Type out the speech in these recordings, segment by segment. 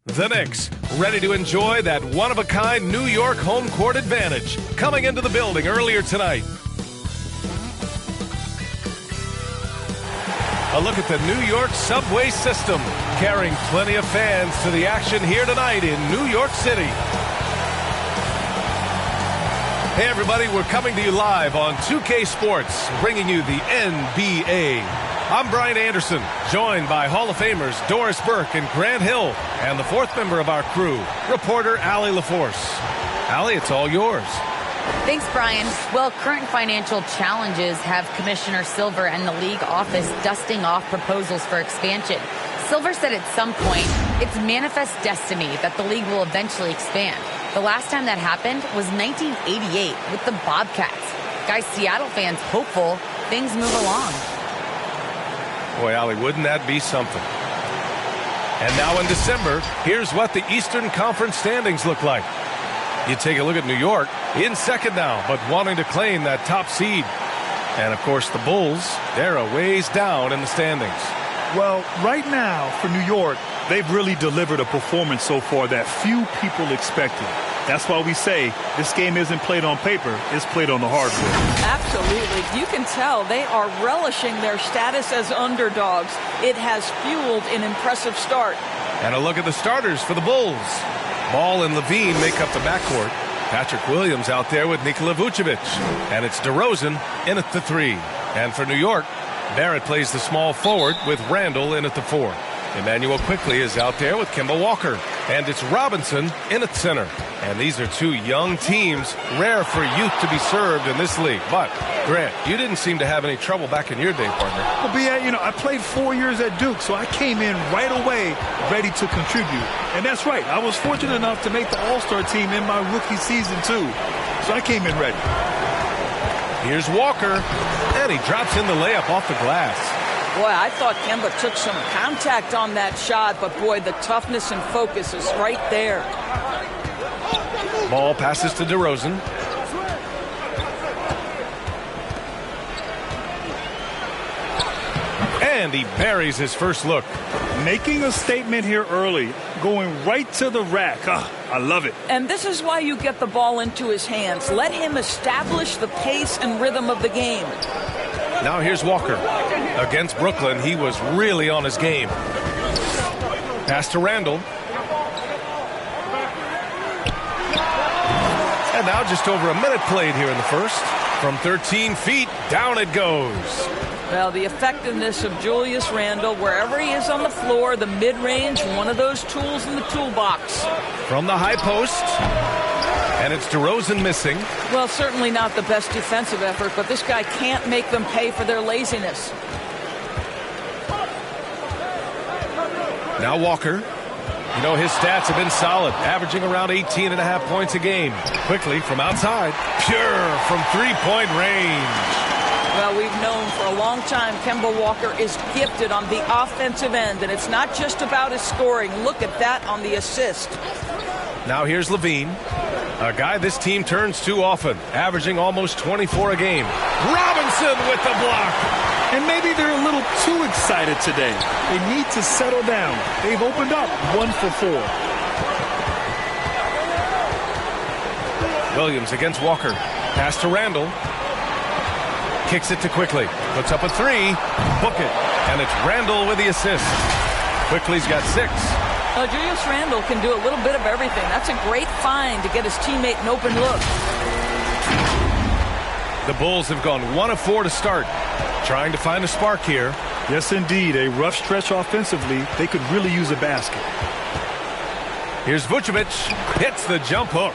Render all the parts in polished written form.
The Knicks, ready to enjoy that one-of-a-kind New York home court advantage, coming into the building earlier tonight. A look at the New York subway system, carrying plenty of fans to the action here tonight in New York City. Hey everybody, we're coming to you live on 2K Sports, bringing you the NBA. I'm Brian Anderson, joined by Hall of Famers Doris Burke and Grant Hill, and the fourth member of our crew, reporter Allie LaForce. Allie, it's all yours. Thanks, Brian. Well, current financial challenges have Commissioner Silver and the league office dusting off proposals for expansion. Silver said at some point, it's manifest destiny that the league will eventually expand. The last time that happened was 1988 with the Bobcats. Guys, Seattle fans hopeful things move along. Boy, Allie, wouldn't that be something? And now in December, here's what the Eastern Conference standings look like. You take a look at New York, in second now, but wanting to claim that top seed. And, of course, the Bulls, they're a ways down in the standings. Well, right now, for New York, they've really delivered a performance so far that few people expected. That's why we say this game isn't played on paper, it's played on the hardwood. Absolutely. You can tell they are relishing their status as underdogs. It has fueled an impressive start. And a look at the starters for the Bulls. Ball and Levine make up the backcourt. Patrick Williams out there with Nikola Vucevic. And it's DeRozan in at the 3. And for New York, Barrett plays the small forward with Randall in at the 4. Emmanuel Quickley is out there with Kemba Walker. And it's Robinson in at center. And these are two young teams, rare for youth to be served in this league. But, Grant, you didn't seem to have any trouble back in your day, partner. Well, B.A., I played 4 years at Duke, so I came in right away ready to contribute. And that's right. I was fortunate enough to make the All-Star team in my rookie season, too. So I came in ready. Here's Walker, and he drops in the layup off the glass. Boy, I thought Kemba took some contact on that shot, but boy, the toughness and focus is right there. Ball passes to DeRozan. And he buries his first look. Making a statement here early, going right to the rack. I love it. And this is why you get the ball into his hands. Let him establish the pace and rhythm of the game. Now here's Walker. Against Brooklyn, he was really on his game. Pass to Randall. And now just over a minute played here in the first. From 13 feet, down it goes. Well, the effectiveness of Julius Randle, wherever he is on the floor, the mid-range, one of those tools in the toolbox. From the high post. And it's DeRozan missing. Well, certainly not the best defensive effort, but this guy can't make them pay for their laziness. Now Walker. His stats have been solid, averaging around 18.5 points a game. Quickly from outside. Pure from three-point range. Well, we've known for a long time Kemba Walker is gifted on the offensive end, and it's not just about his scoring. Look at that on the assist. Now here's Levine, a guy this team turns to often, averaging almost 24 a game. Robinson with the block. And maybe they're a little too excited today. They need to settle down. They've opened up 1 for 4. Williams against Walker. Pass to Randall. Kicks it to Quickley. Puts up a 3. Book it. And it's Randall with the assist. Quickley's got 6. Julius Randle can do a little bit of everything. That's a great find to get his teammate an open look. The Bulls have gone 1 of 4 to start. Trying to find a spark here. Yes, indeed. A rough stretch offensively. They could really use a basket. Here's Vucevic. Hits the jump hook.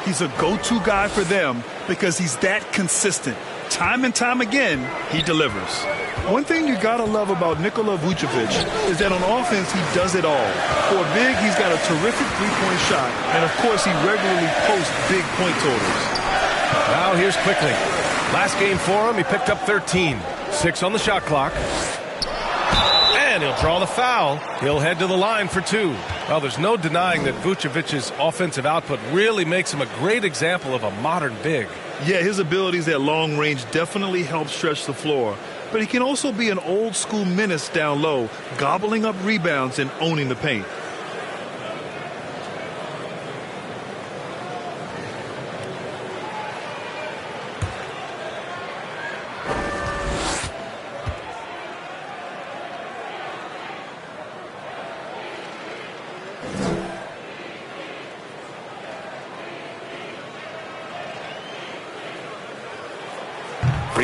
He's a go-to guy for them because he's that consistent. Time and time again, he delivers. One thing you gotta love about Nikola Vucevic is that on offense, he does it all. For a big, he's got a terrific three-point shot, and of course, he regularly posts big point totals. Now here's Quickley. Last game for him, he picked up 13. 6 on the shot clock. And he'll draw the foul. He'll head to the line for 2. Well, there's no denying that Vucevic's offensive output really makes him a great example of a modern big. Yeah, his abilities at long range definitely help stretch the floor. But he can also be an old-school menace down low, gobbling up rebounds and owning the paint.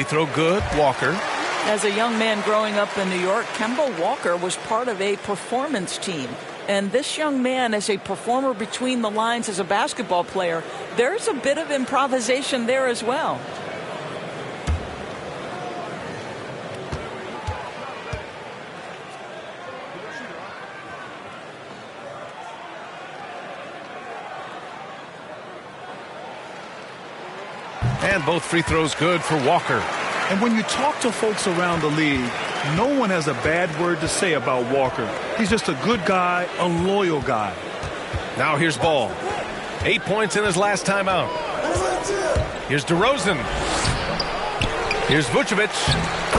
Free throw good, Walker. As a young man growing up in New York, Kemba Walker was part of a performance team. And this young man, as a performer between the lines as a basketball player, there's a bit of improvisation there as well. And both free throws good for Walker. And when you talk to folks around the league, no one has a bad word to say about Walker. He's just a good guy, a loyal guy. Now here's Ball. 8 points in his last time out. Here's DeRozan. Here's Vucevic.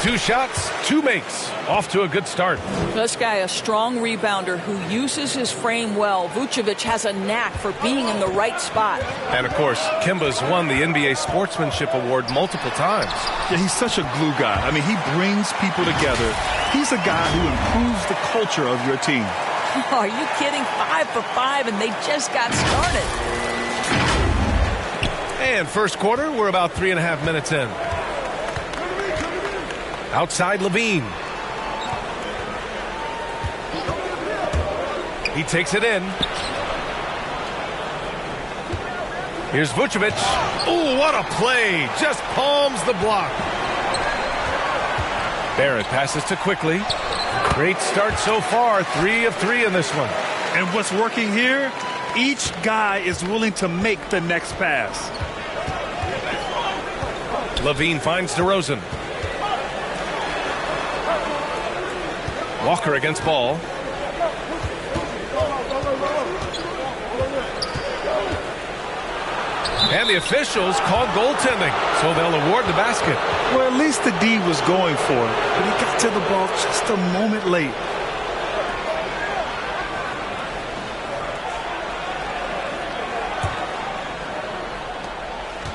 2 shots, 2 makes. Off to a good start. This guy, a strong rebounder who uses his frame well. Vucevic has a knack for being in the right spot. And, of course, Kemba's won the NBA Sportsmanship Award multiple times. Yeah, he's such a glue guy. I mean, he brings people together. He's a guy who improves the culture of your team. Are you kidding? 5 for 5, and they just got started. And first quarter, we're about 3.5 minutes in. Outside Levine. He takes it in. Here's Vucevic. Oh, what a play. Just palms the block. Barrett passes to Quickly. Great start so far. 3 of 3 in this one. And what's working here? Each guy is willing to make the next pass. Levine finds DeRozan. Walker against Ball. And the officials called goaltending, so they'll award the basket. Well, at least the D was going for it, but he got to the ball just a moment late.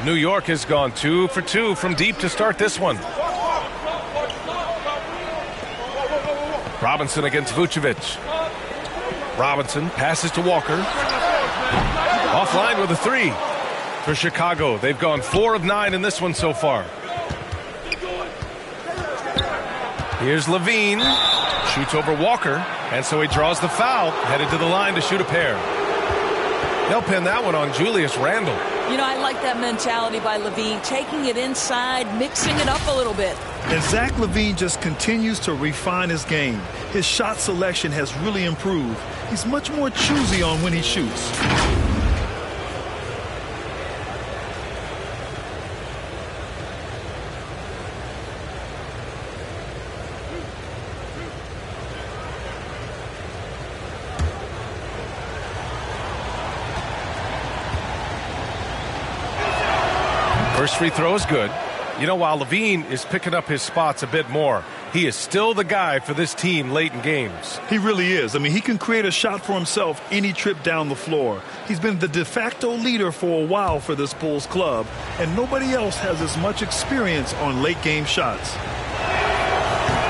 New York has gone 2 for 2 from deep to start this one. Robinson against Vucevic. Robinson passes to Walker. Offline with a 3 for Chicago. They've gone 4 of 9 in this one so far. Here's Levine. Shoots over Walker, and so he draws the foul, headed to the line to shoot a pair. They'll pin that one on Julius Randle. You know, I like that mentality by Levine, taking it inside, mixing it up a little bit. And Zach LaVine just continues to refine his game. His shot selection has really improved. He's much more choosy on when he shoots. First free throw is good. You know, while Levine is picking up his spots a bit more, he is still the guy for this team late in games. He really is. I mean, he can create a shot for himself any trip down the floor. He's been the de facto leader for a while for this Bulls club, and nobody else has as much experience on late game shots.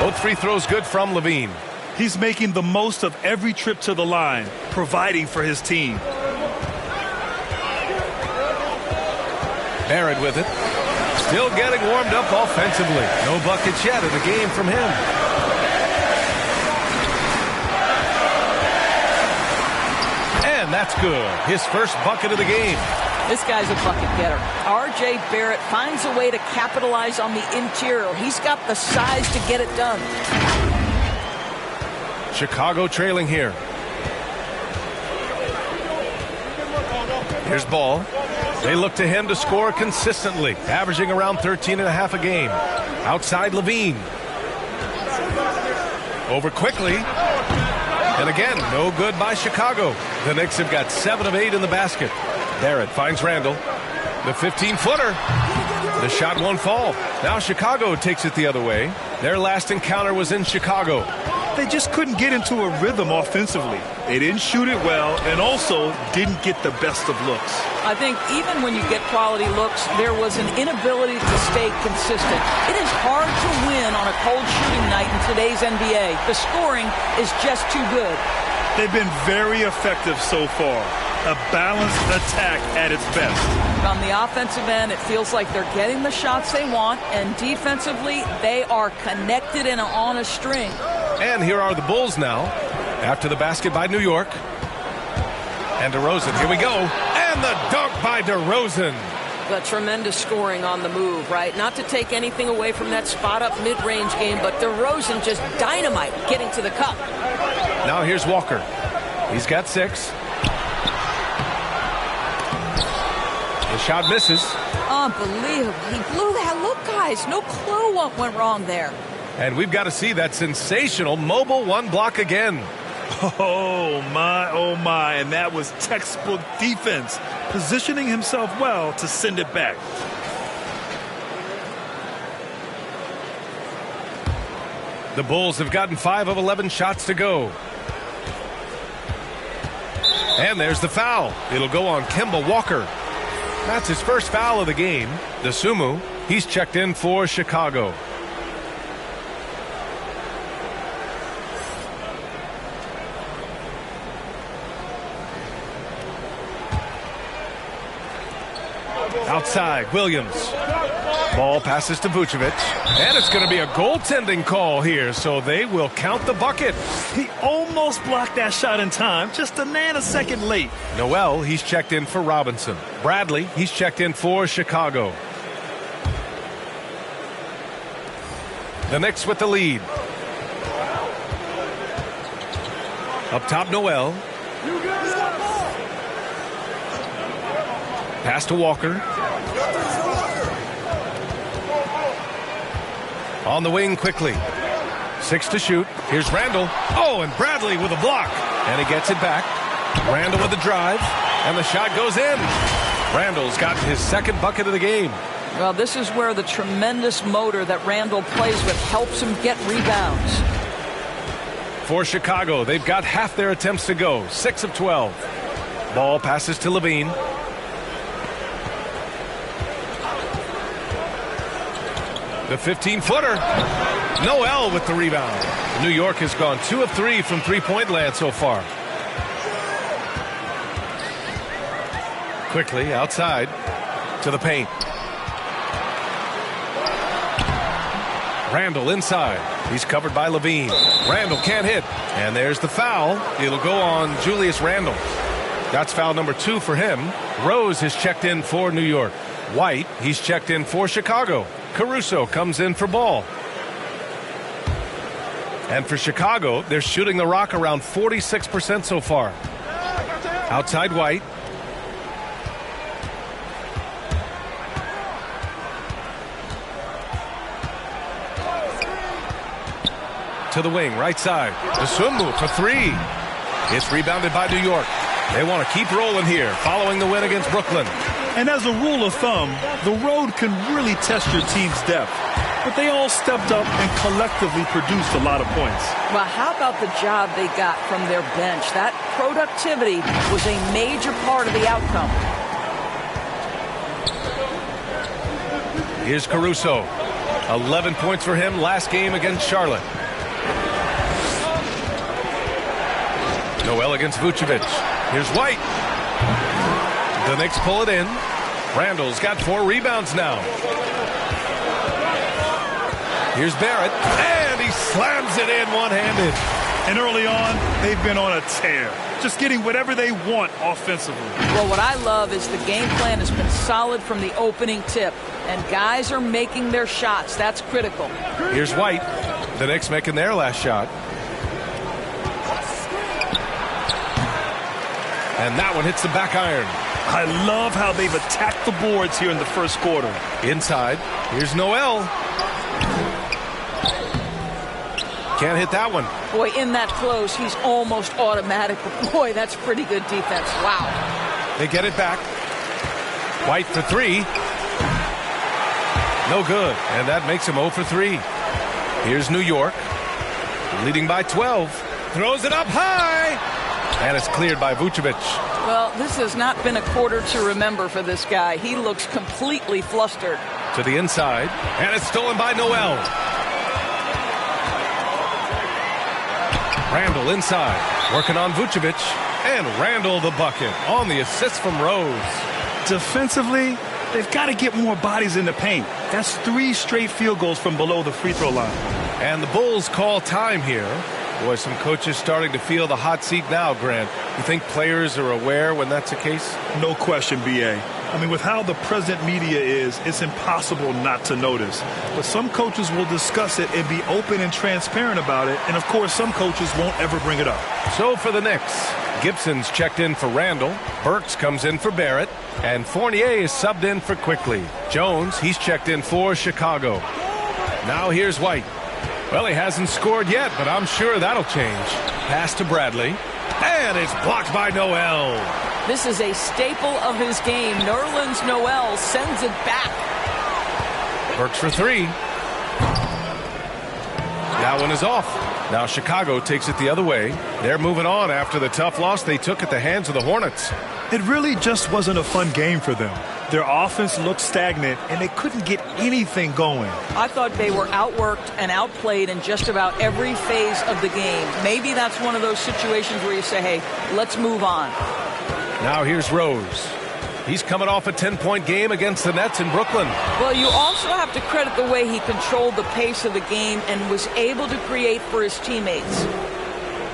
Both free throws good from Levine. He's making the most of every trip to the line, providing for his team. Barrett with it. Still getting warmed up offensively. No buckets yet in the game from him. And that's good. His first bucket of the game. This guy's a bucket getter. R.J. Barrett finds a way to capitalize on the interior. He's got the size to get it done. Chicago trailing here. Here's Ball. They look to him to score consistently, averaging around 13.5 a game. Outside Levine. Over quickly. And again, no good by Chicago. The Knicks have got 7 of 8 in the basket. Barrett finds Randle. The 15-footer. The shot won't fall. Now Chicago takes it the other way. Their last encounter was in Chicago. They just couldn't get into a rhythm offensively. They didn't shoot it well and also didn't get the best of looks. I think even when you get quality looks, there was an inability to stay consistent. It is hard to win on a cold shooting night in today's NBA. The scoring is just too good. They've been very effective so far. A balanced attack at its best. On the offensive end, it feels like they're getting the shots they want, and defensively, they are connected and on a string. And here are the Bulls now, after the basket by New York. And DeRozan, here we go. And the dunk by DeRozan. But tremendous scoring on the move, right? Not to take anything away from that spot-up mid-range game, but DeRozan just dynamite getting to the cup. Now here's Walker. He's got 6. The shot misses. Unbelievable. He blew that. Look, guys, no clue what went wrong there. And we've got to see that sensational mobile one block again. Oh, my. And that was textbook defense, positioning himself well to send it back. The Bulls have gotten 5 of 11 shots to go. And there's the foul. It'll go on Kemba Walker. That's his first foul of the game. Dosunmu, he's checked in for Chicago. Outside, Williams. Ball passes to Vucevic. And it's going to be a goaltending call here, so they will count the bucket. He almost blocked that shot in time, just a nanosecond late. Noel, he's checked in for Robinson. Bradley, he's checked in for Chicago. The Knicks with the lead. Up top, Noel. Pass to Walker. On the wing quickly. 6 to shoot. Here's Randall. Oh, and Bradley with a block. And he gets it back. Randall with the drive. And the shot goes in. Randall's got his second bucket of the game. Well, this is where the tremendous motor that Randall plays with helps him get rebounds. For Chicago, they've got half their attempts to go. 6 of 12. Ball passes to Levine. The 15-footer. Noel with the rebound. New York has gone 2 of 3 from three-point land so far. Quickly outside to the paint. Randall inside. He's covered by Levine. Randall can't hit. And there's the foul. It'll go on Julius Randall. That's foul number 2 for him. Rose has checked in for New York. White, he's checked in for Chicago. Caruso comes in for Ball. And for Chicago, they're shooting the rock around 46% so far. Outside White. To the wing, right side. Dosunmu for 3. It's rebounded by New York. They want to keep rolling here, following the win against Brooklyn. And as a rule of thumb, the road can really test your team's depth. But they all stepped up and collectively produced a lot of points. Well, how about the job they got from their bench? That productivity was a major part of the outcome. Here's Caruso. 11 points for him last game against Charlotte. Noel against Vucevic. Here's White. The Knicks pull it in. Randall's got 4 rebounds now. Here's Barrett. And he slams it in one-handed. And early on, they've been on a tear. Just getting whatever they want offensively. Well, what I love is the game plan has been solid from the opening tip. And guys are making their shots. That's critical. Here's White. The Knicks making their last shot. And that one hits the back iron. I love how they've attacked the boards here in the first quarter. Inside. Here's Noel. Can't hit that one. Boy, in that close, he's almost automatic. Boy, that's pretty good defense. Wow. They get it back. White for 3. No good. And that makes him 0 for 3. Here's New York. Leading by 12. Throws it up high. And it's cleared by Vucevic. Well, this has not been a quarter to remember for this guy. He looks completely flustered. To the inside. And it's stolen by Noel. Randall inside. Working on Vucevic. And Randall the bucket on the assist from Rose. Defensively, they've got to get more bodies in the paint. That's 3 straight field goals from below the free throw line. And the Bulls call time here. Boy, some coaches starting to feel the hot seat now, Grant. You think players are aware when that's the case? No question, B.A. I mean, with how the present media is, it's impossible not to notice. But some coaches will discuss it and be open and transparent about it. And, of course, some coaches won't ever bring it up. So for the Knicks, Gibson's checked in for Randall. Burks comes in for Barrett. And Fournier is subbed in for Quickly. Jones, he's checked in for Chicago. Now here's White. Well, he hasn't scored yet, but I'm sure that'll change. Pass to Bradley. And it's blocked by Noel. This is a staple of his game. Nerlens Noel sends it back. Burks for 3. That one is off. Now Chicago takes it the other way. They're moving on after the tough loss they took at the hands of the Hornets. It really just wasn't a fun game for them. Their offense looked stagnant, and they couldn't get anything going. I thought they were outworked and outplayed in just about every phase of the game. Maybe that's one of those situations where you say, hey, let's move on. Now here's Rose. He's coming off a 10-point game against the Nets in Brooklyn. Well, you also have to credit the way he controlled the pace of the game and was able to create for his teammates.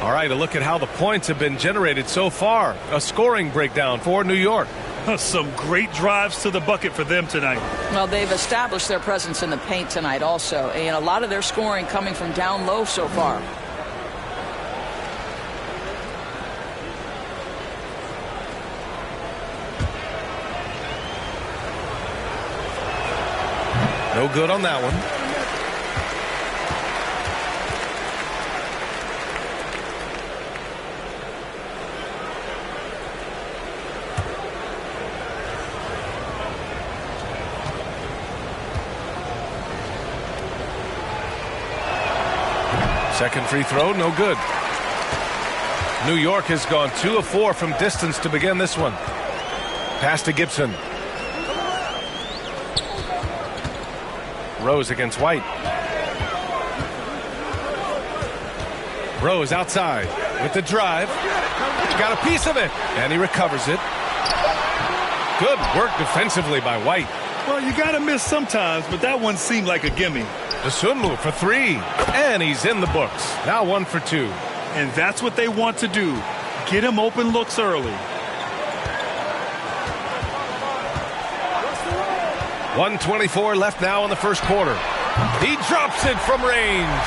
All right, a look at how the points have been generated so far. A scoring breakdown for New York. Some great drives to the bucket for them tonight. Well, they've established their presence in the paint tonight also, and a lot of their scoring coming from down low so far. No good on that one. Second free throw, no good. New York has gone 2 of 4 from distance to begin this one. Pass to Gibson. Rose against White. Rose outside with the drive. Got a piece of it, and he recovers it. Good work defensively by White. Well, you got to miss sometimes, but that one seemed like a gimme. Dosunmu for 3, and he's in the books. Now 1 for 2. And that's what they want to do. Get him open looks early. 1:24 left now in the first quarter. He drops it from range.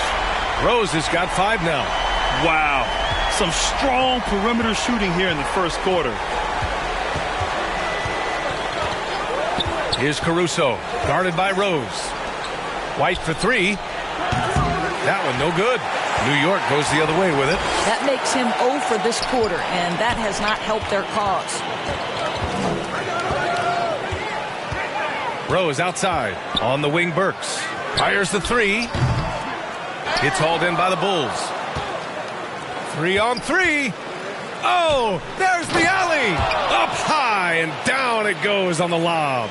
Rose has got 5 now. Wow. Some strong perimeter shooting here in the first quarter. Here's Caruso, guarded by Rose. White for 3. That one no good. New York goes the other way with it. That makes him 0 for this quarter, and that has not helped their cause. Rose outside. On the wing, Burks. Fires the 3. It's hauled in by the Bulls. 3 on 3. Oh, there's the alley. Up high and down it goes on the lob.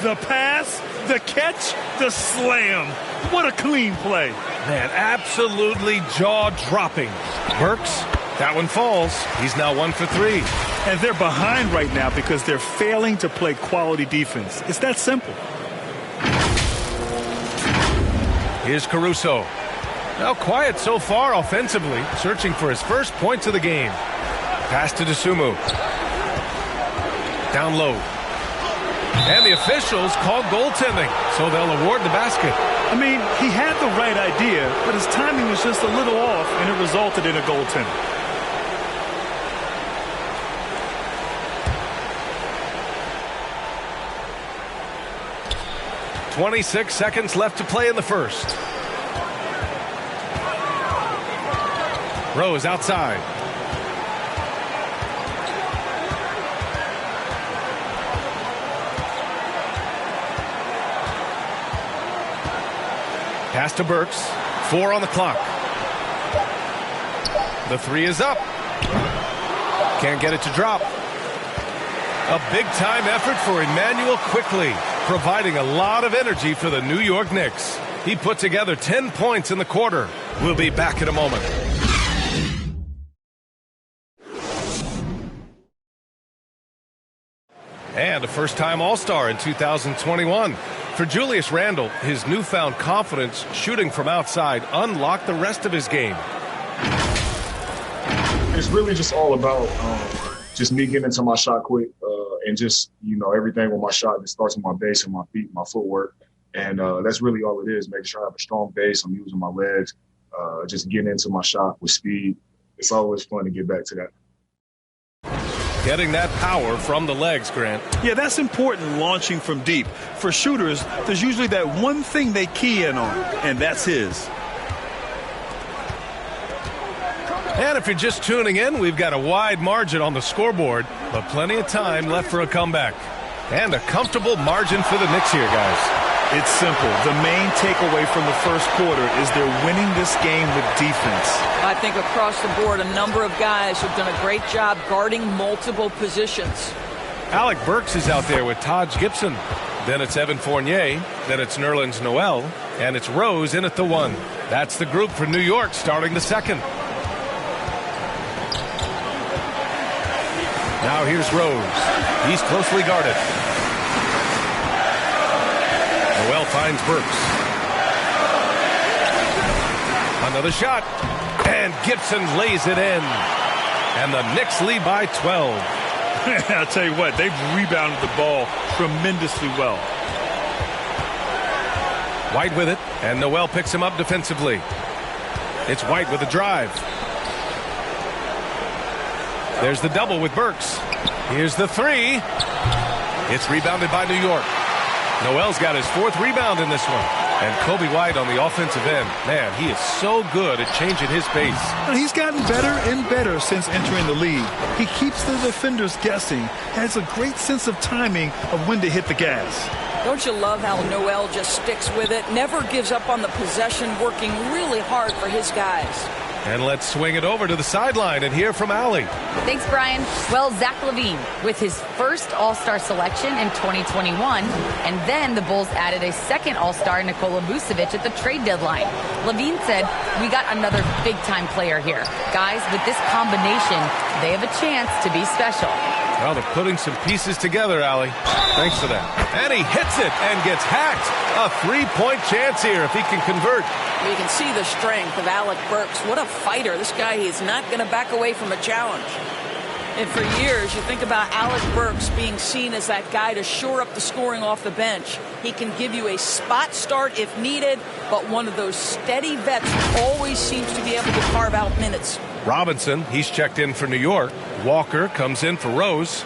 The pass, the catch, the slam. What a clean play. Man, absolutely jaw-dropping. Burks, that one falls. He's now 1 for 3. And they're behind right now because they're failing to play quality defense. It's that simple. Here's Caruso. Now quiet so far offensively, searching for his first points of the game. Pass to Dosunmu. Down low. And the officials called goaltending, so they'll award the basket. I mean, he had the right idea, but his timing was just a little off, and it resulted in a goaltending. .26 seconds left to play in the first. Rose outside. Pass to Burks. 4 on the clock. The 3 is up. Can't get it to drop. A big-time effort for Emmanuel Quickly, providing a lot of energy for the New York Knicks. He put together 10 points in the quarter. We'll be back in a moment. and a first-time All-Star in 2021. For Julius Randle, his newfound confidence shooting from outside unlocked the rest of his game. It's really just all about just me getting into my shot quick and just, everything with my shot that starts with my base and my feet, my footwork. And that's really all it is, making sure I have a strong base. I'm using my legs, just getting into my shot with speed. It's always fun to get back to that. Getting that power from the legs, Grant. Yeah, that's important launching from deep. For shooters, there's usually that one thing they key in on, and that's his. And if you're just tuning in, we've got a wide margin on the scoreboard, but plenty of time left for a comeback. And a comfortable margin for the Knicks here, guys. It's simple. The main takeaway from the first quarter is they're winning this game with defense. I think across the board, a number of guys have done a great job guarding multiple positions. Alec Burks is out there with Taj Gibson. Then it's Evan Fournier. Then it's Nerlens Noel. And it's Rose in at the 1. That's the group for New York starting the second. Now here's Rose. He's closely guarded. Noel finds Burks. Another shot. And Gibson lays it in. And the Knicks lead by 12. I'll tell you what, they've rebounded the ball tremendously well. White with it, and Noel picks him up defensively. It's White with a drive. There's the double with Burks. Here's the 3. It's rebounded by New York. Noel's got his 4th rebound in this one. And Kobe White on the offensive end. Man, he is so good at changing his pace. And he's gotten better and better since entering the league. He keeps the defenders guessing, has a great sense of timing of when to hit the gas. Don't you love how Noel just sticks with it, never gives up on the possession, working really hard for his guys. And let's swing it over to the sideline and hear from Allie. Thanks, Brian. Well, Zach LaVine with his first All-Star selection in 2021, and then the Bulls added a second All-Star, Nikola Vucevic, at the trade deadline. LaVine said, "We got another big-time player here. Guys, with this combination, they have a chance to be special." Well, they're putting some pieces together, Allie. Thanks for that. And he hits it and gets hacked. A 3-point chance here if he can convert. You can see the strength of Alec Burks. What a fighter. This guy is not going to back away from a challenge. And for years, you think about Alec Burks being seen as that guy to shore up the scoring off the bench. He can give you a spot start if needed, but one of those steady vets who always seems to be able to carve out minutes. Robinson, he's checked in for New York. Walker comes in for Rose.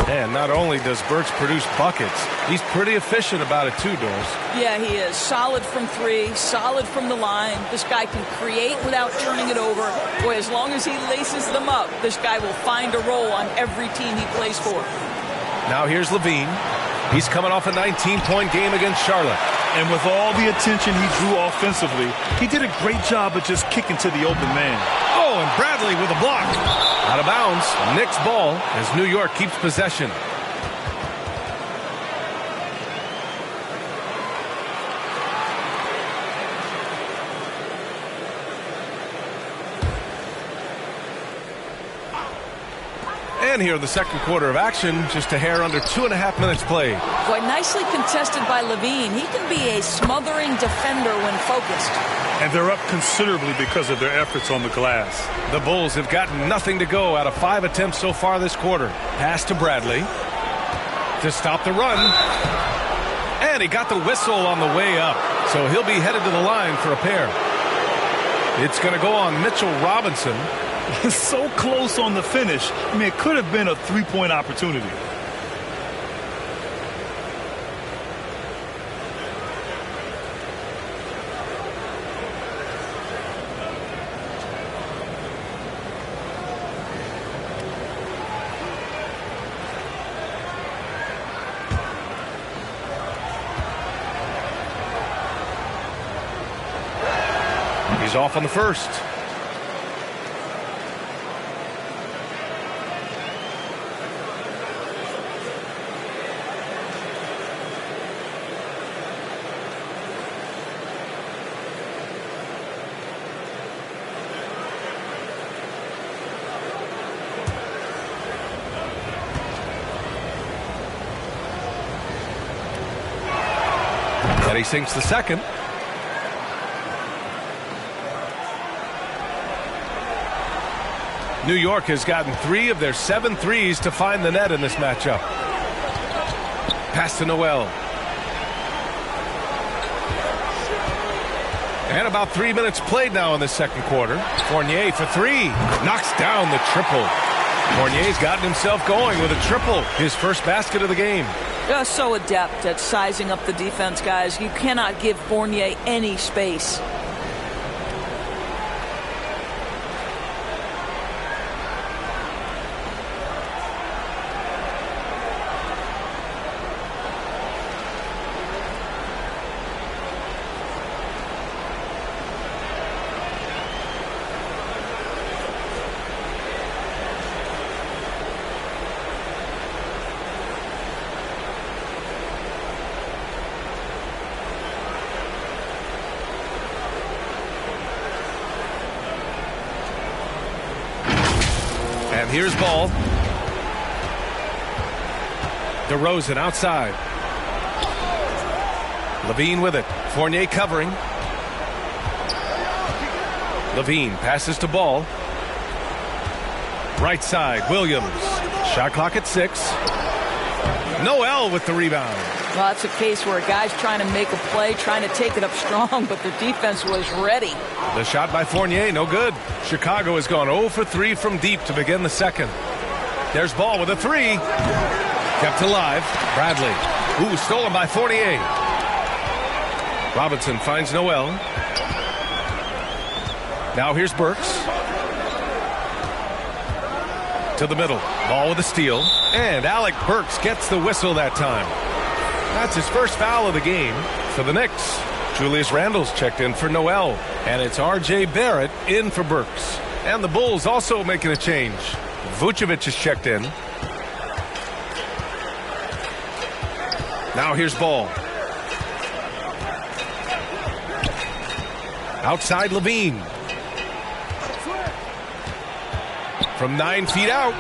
And not only does Burks produce buckets, he's pretty efficient about it too, Doris. Yeah, he is. Solid from 3, solid from the line. This guy can create without turning it over. Boy, as long as he laces them up, this guy will find a role on every team he plays for. Now here's LaVine. He's coming off a 19-point game against Charlotte. And with all the attention he drew offensively, he did a great job of just kicking to the open man. Oh, and Bradley with a block. Out of bounds. Knicks ball as New York keeps possession. And here in the second quarter of action, just a hair under 2.5 minutes played. Boy, nicely contested by LaVine. He can be a smothering defender when focused. And they're up considerably because of their efforts on the glass. The Bulls have gotten nothing to go out of 5 attempts so far this quarter. Pass to Bradley to stop the run. And he got the whistle on the way up. So he'll be headed to the line for a pair. It's going to go on Mitchell Robinson. So close on the finish. I mean, it could have been a 3-point opportunity. He's off on the first. And he sinks the second. New York has gotten 3 of their 7 threes to find the net in this matchup. Pass to Noel. And about 3 minutes played now in the second quarter. Fournier for 3. Knocks down the triple. Fournier's gotten himself going with a triple. His first basket of the game. Just so adept at sizing up the defense, guys. You cannot give Fournier any space. And here's ball. DeRozan outside. Levine with it. Fournier covering. Levine passes to Ball. Right side, Williams. Shot clock at 6. Noel with the rebound. Well, that's a case where a guy's trying to make a play, trying to take it up strong, but the defense was ready. The shot by Fournier, no good. Chicago has gone 0 for 3 from deep to begin the second. There's Ball with a 3. Kept alive. Bradley. Ooh, stolen by Fournier. Robinson finds Noel. Now here's Burks. To the middle. Ball with a steal. And Alec Burks gets the whistle that time. That's his first foul of the game for the Knicks. Julius Randle's checked in for Noel. And it's R.J. Barrett in for Burks. And the Bulls also making a change. Vucevic is checked in. Now here's Ball. Outside Levine. From 9 feet out.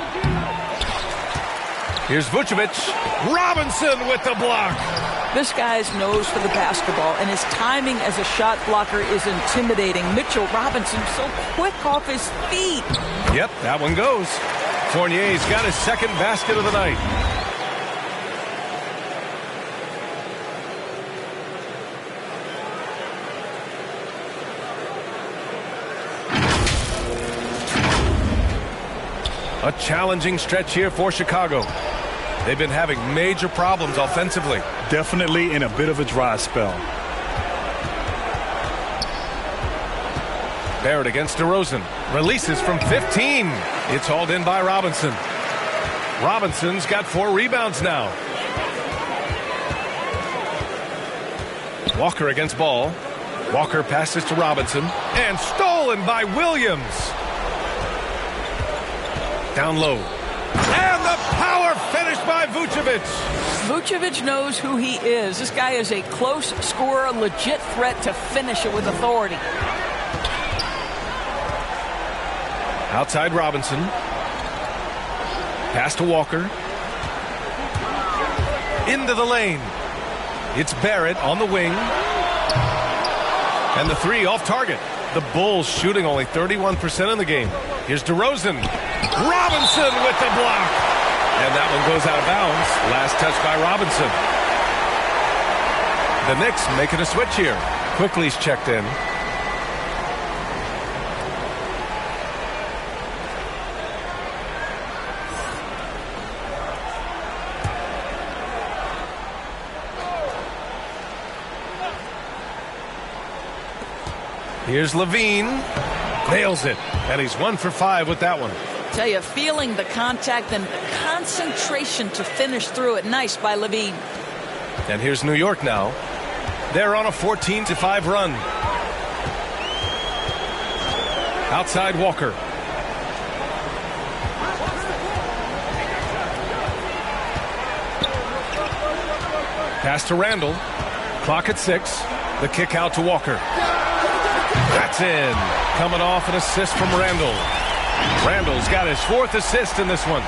Here's Vucevic. Robinson with the block. This guy's nose for the basketball, and his timing as a shot blocker is intimidating. Mitchell Robinson so quick off his feet. Yep, that one goes. Fournier's got his second basket of the night. A challenging stretch here for Chicago. They've been having major problems offensively. Definitely in a bit of a dry spell. Barrett against DeRozan. Releases from 15. It's hauled in by Robinson. Robinson's got 4 rebounds now. Walker against Ball. Walker passes to Robinson. And stolen by Williams. Down low. And the power finish by Vucevic. Vucevic knows who he is. This guy is a close scorer, a legit threat to finish it with authority. Outside Robinson. Pass to Walker. Into the lane. It's Barrett on the wing. And the 3 off target. The Bulls shooting only 31% in the game. Here's DeRozan. Robinson with the block. And that one goes out of bounds. Last touch by Robinson. The Knicks making a switch here. Quickly's checked in. Here's Levine. Nails it. And he's 1 for 5 with that one. Tell you, feeling the contact and the concentration to finish through it. Nice by Levine. And here's New York now. They're on a 14-5 run. Outside Walker. Pass to Randle. Clock at 6. The kick out to Walker. That's in. Coming off an assist from Randle. Randle's got his 4th assist in this one.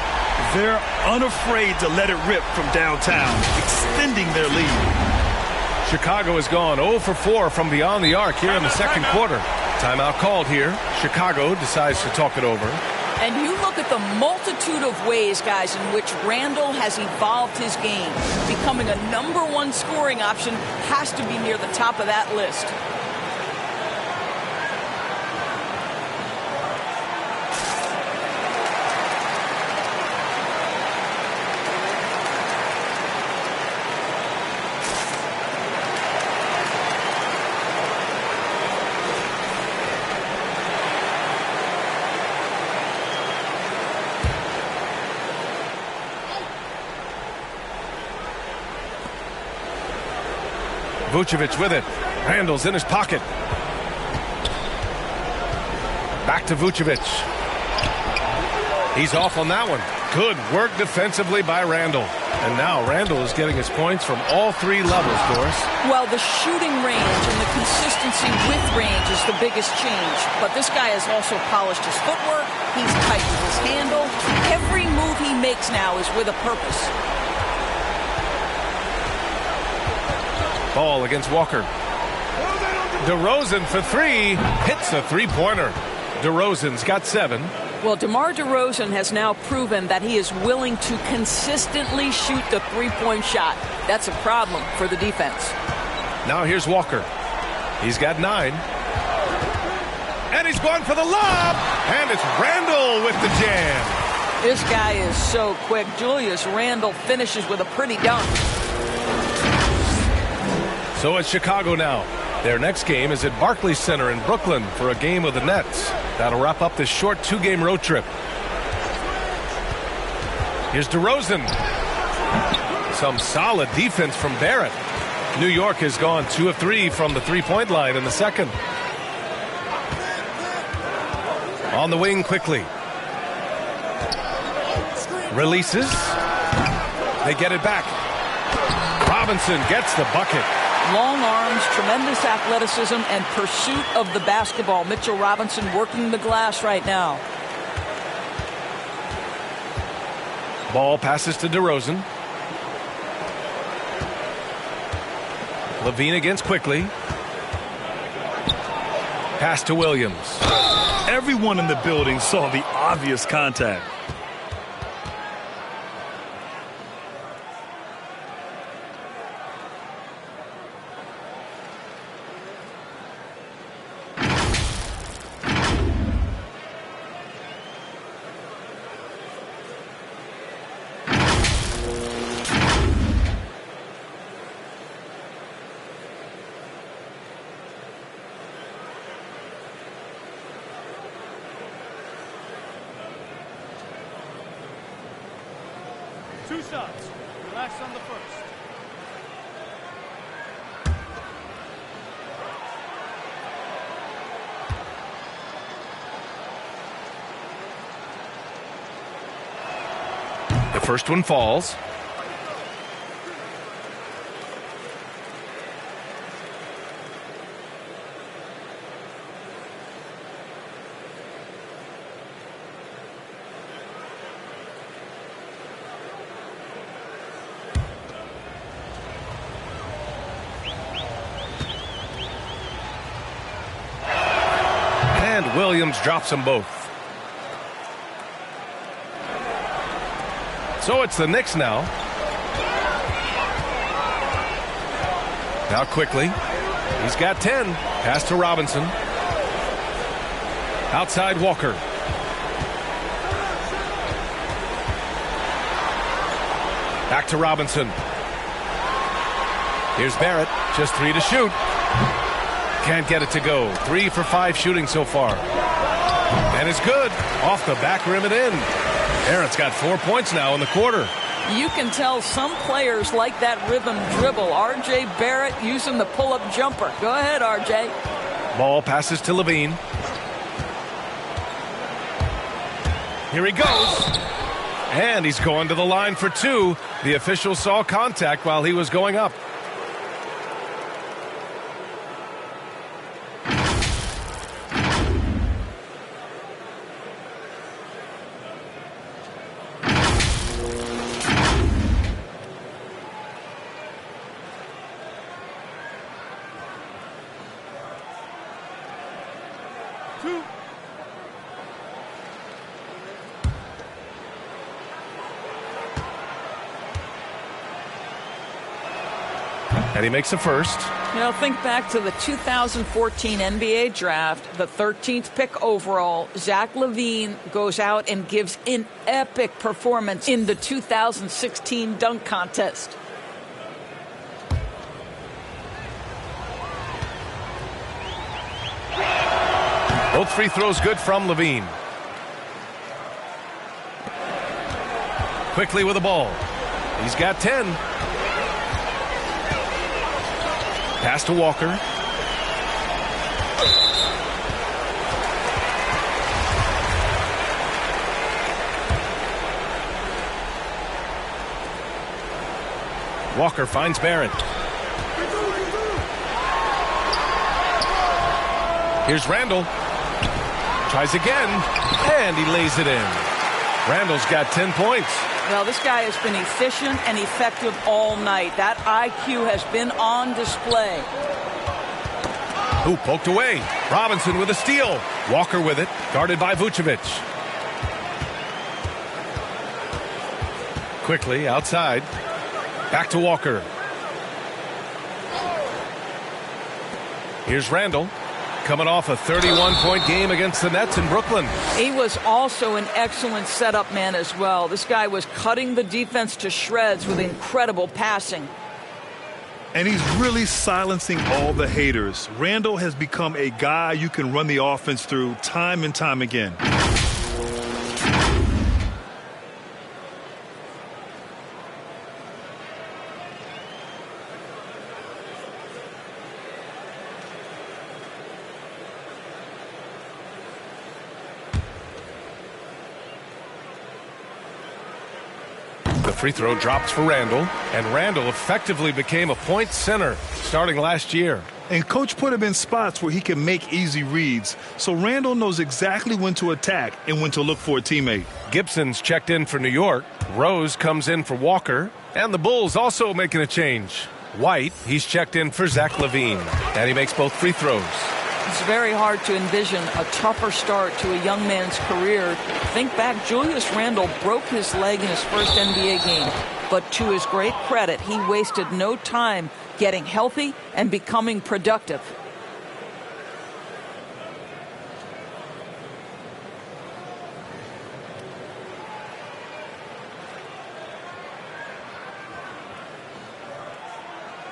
They're unafraid to let it rip from downtown, extending their lead. Chicago has gone 0 for 4 from beyond the arc here in the second quarter. Timeout called here. Chicago decides to talk it over. And you look at the multitude of ways, guys, in which Randall has evolved his game. Becoming a #1 scoring option has to be near the top of that list. Vucevic with it. Randall's in his pocket. Back to Vucevic. He's off on that one. Good work defensively by Randall. And now Randall is getting his points from all 3 levels, Doris. Well, the shooting range and the consistency with range is the biggest change. But this guy has also polished his footwork. He's tightened his handle. Every move he makes now is with a purpose. Ball against Walker. DeRozan for 3. Hits a 3-pointer. DeRozan's got 7. Well, DeMar DeRozan has now proven that he is willing to consistently shoot the 3-point shot. That's a problem for the defense. Now here's Walker. He's got 9. And he's going for the lob. And it's Randall with the jam. This guy is so quick. Julius Randle finishes with a pretty dunk. So it's Chicago now. Their next game is at Barclays Center in Brooklyn for a game of the Nets. That'll wrap up this short 2-game road trip. Here's DeRozan. Some solid defense from Barrett. New York has gone 2 of 3 from the 3-point line in the second. On the wing quickly. Releases. They get it back. Robinson gets the bucket. Long arms, tremendous athleticism, and pursuit of the basketball. Mitchell Robinson working the glass right now. Ball passes to DeRozan. Levine against quickly. Pass to Williams. Everyone in the building saw the obvious contact. Two shots. Relax on the first. The first one falls. Williams drops them both. So it's the Knicks now. Now quickly. He's got 10. Pass to Robinson. Outside Walker. Back to Robinson. Here's Barrett. Just 3 to shoot. Can't get it to go. 3 for 5 shooting so far. And it's good. Off the back rim and in. Barrett's got 4 points now in the quarter. You can tell some players like that rhythm dribble. R.J. Barrett using the pull-up jumper. Go ahead, R.J. Ball passes to Levine. Here he goes. And he's going to the line for 2. The official saw contact while he was going up. and he makes a first. You know, think back to the 2014 NBA draft, the 13th pick overall. Zach LaVine goes out and gives an epic performance in the 2016 dunk contest. Both free throws good from LaVine. Quickly with the ball. He's got 10. Pass to Walker. Walker finds Barrett. Here's Randall. Tries again, and he lays it in. Randall's got 10 points. Well, this guy has been efficient and effective all night. That IQ has been on display. Ooh, poked away. Robinson with a steal. Walker with it, guarded by Vucevic. Quickly outside. Back to Walker. Here's Randall. Coming off a 31-point game against the Nets in Brooklyn. He was also an excellent setup man as well. This guy was cutting the defense to shreds with incredible passing. And he's really silencing all the haters. Randall has become a guy you can run the offense through time and time again. The free throw drops for Randall, and Randall effectively became a point center starting last year. And coach put him in spots where he can make easy reads, so Randall knows exactly when to attack and when to look for a teammate. Gibson's checked in for New York. Rose comes in for Walker, and the Bulls also making a change. White, he's checked in for Zach LaVine, and he makes both free throws. It's very hard to envision a tougher start to a young man's career. Think back, Julius Randle broke his leg in his first NBA game. But to his great credit, he wasted no time getting healthy and becoming productive.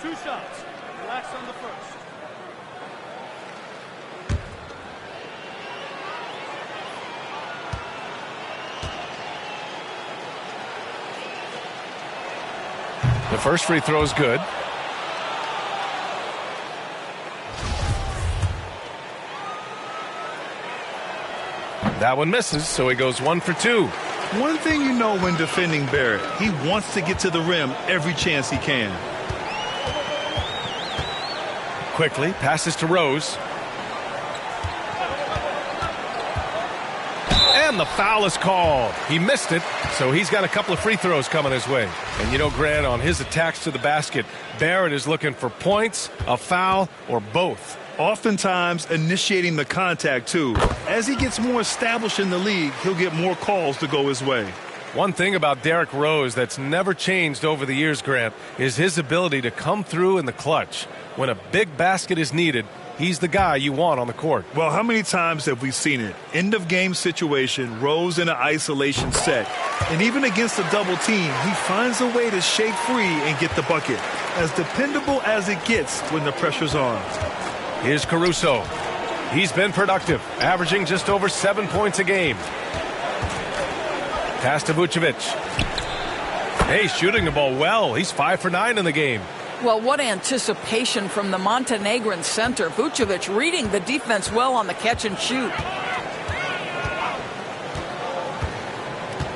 Two shots. Relax on the first. The first free throw is good. That one misses, so he goes 1 for 2. One thing you know when defending Barrett, he wants to get to the rim every chance he can. Quickly, passes to Rose. And the foul is called. He missed it, so he's got a couple of free throws coming his way. And you know, Grant, on his attacks to the basket, Barrett is looking for points, a foul, or both. Oftentimes initiating the contact, too. As he gets more established in the league, he'll get more calls to go his way. One thing about Derrick Rose that's never changed over the years, Grant, is his ability to come through in the clutch. When a big basket is needed, he's the guy you want on the court. Well, how many times have we seen it? End of game situation, Rose in an isolation set. And even against a double team, he finds a way to shake free and get the bucket. As dependable as it gets when the pressure's on. Here's Caruso. He's been productive, averaging just over 7 points a game. Pass to Vucevic. Hey, shooting the ball well. He's 5 for 9 in the game. Well, what anticipation from the Montenegrin center. Vucevic reading the defense well on the catch and shoot.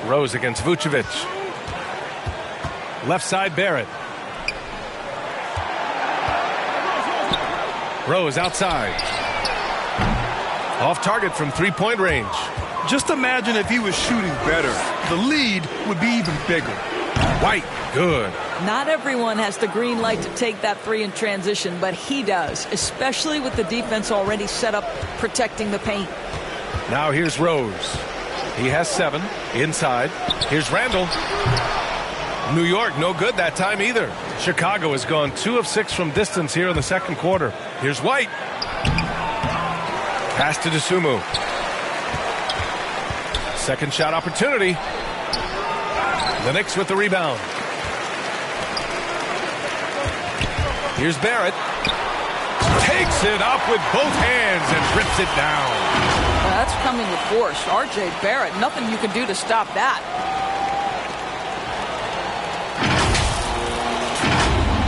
Rose against Vucevic. Left side, Barrett. Rose outside. Off target from three-point range. Just imagine if he was shooting better. The lead would be even bigger. White, good. Not everyone has the green light to take that three in transition, but he does, especially with the defense already set up protecting the paint. Now here's Rose. He has 7 inside. Here's Randall. New York, no good that time either. Chicago has gone 2 of 6 from distance here in the second quarter. Here's White. Pass to Dosunmu. Second shot opportunity. The Knicks with the rebound. Here's Barrett. Takes it up with both hands and rips it down. That's coming with force. R.J. Barrett, nothing you can do to stop that.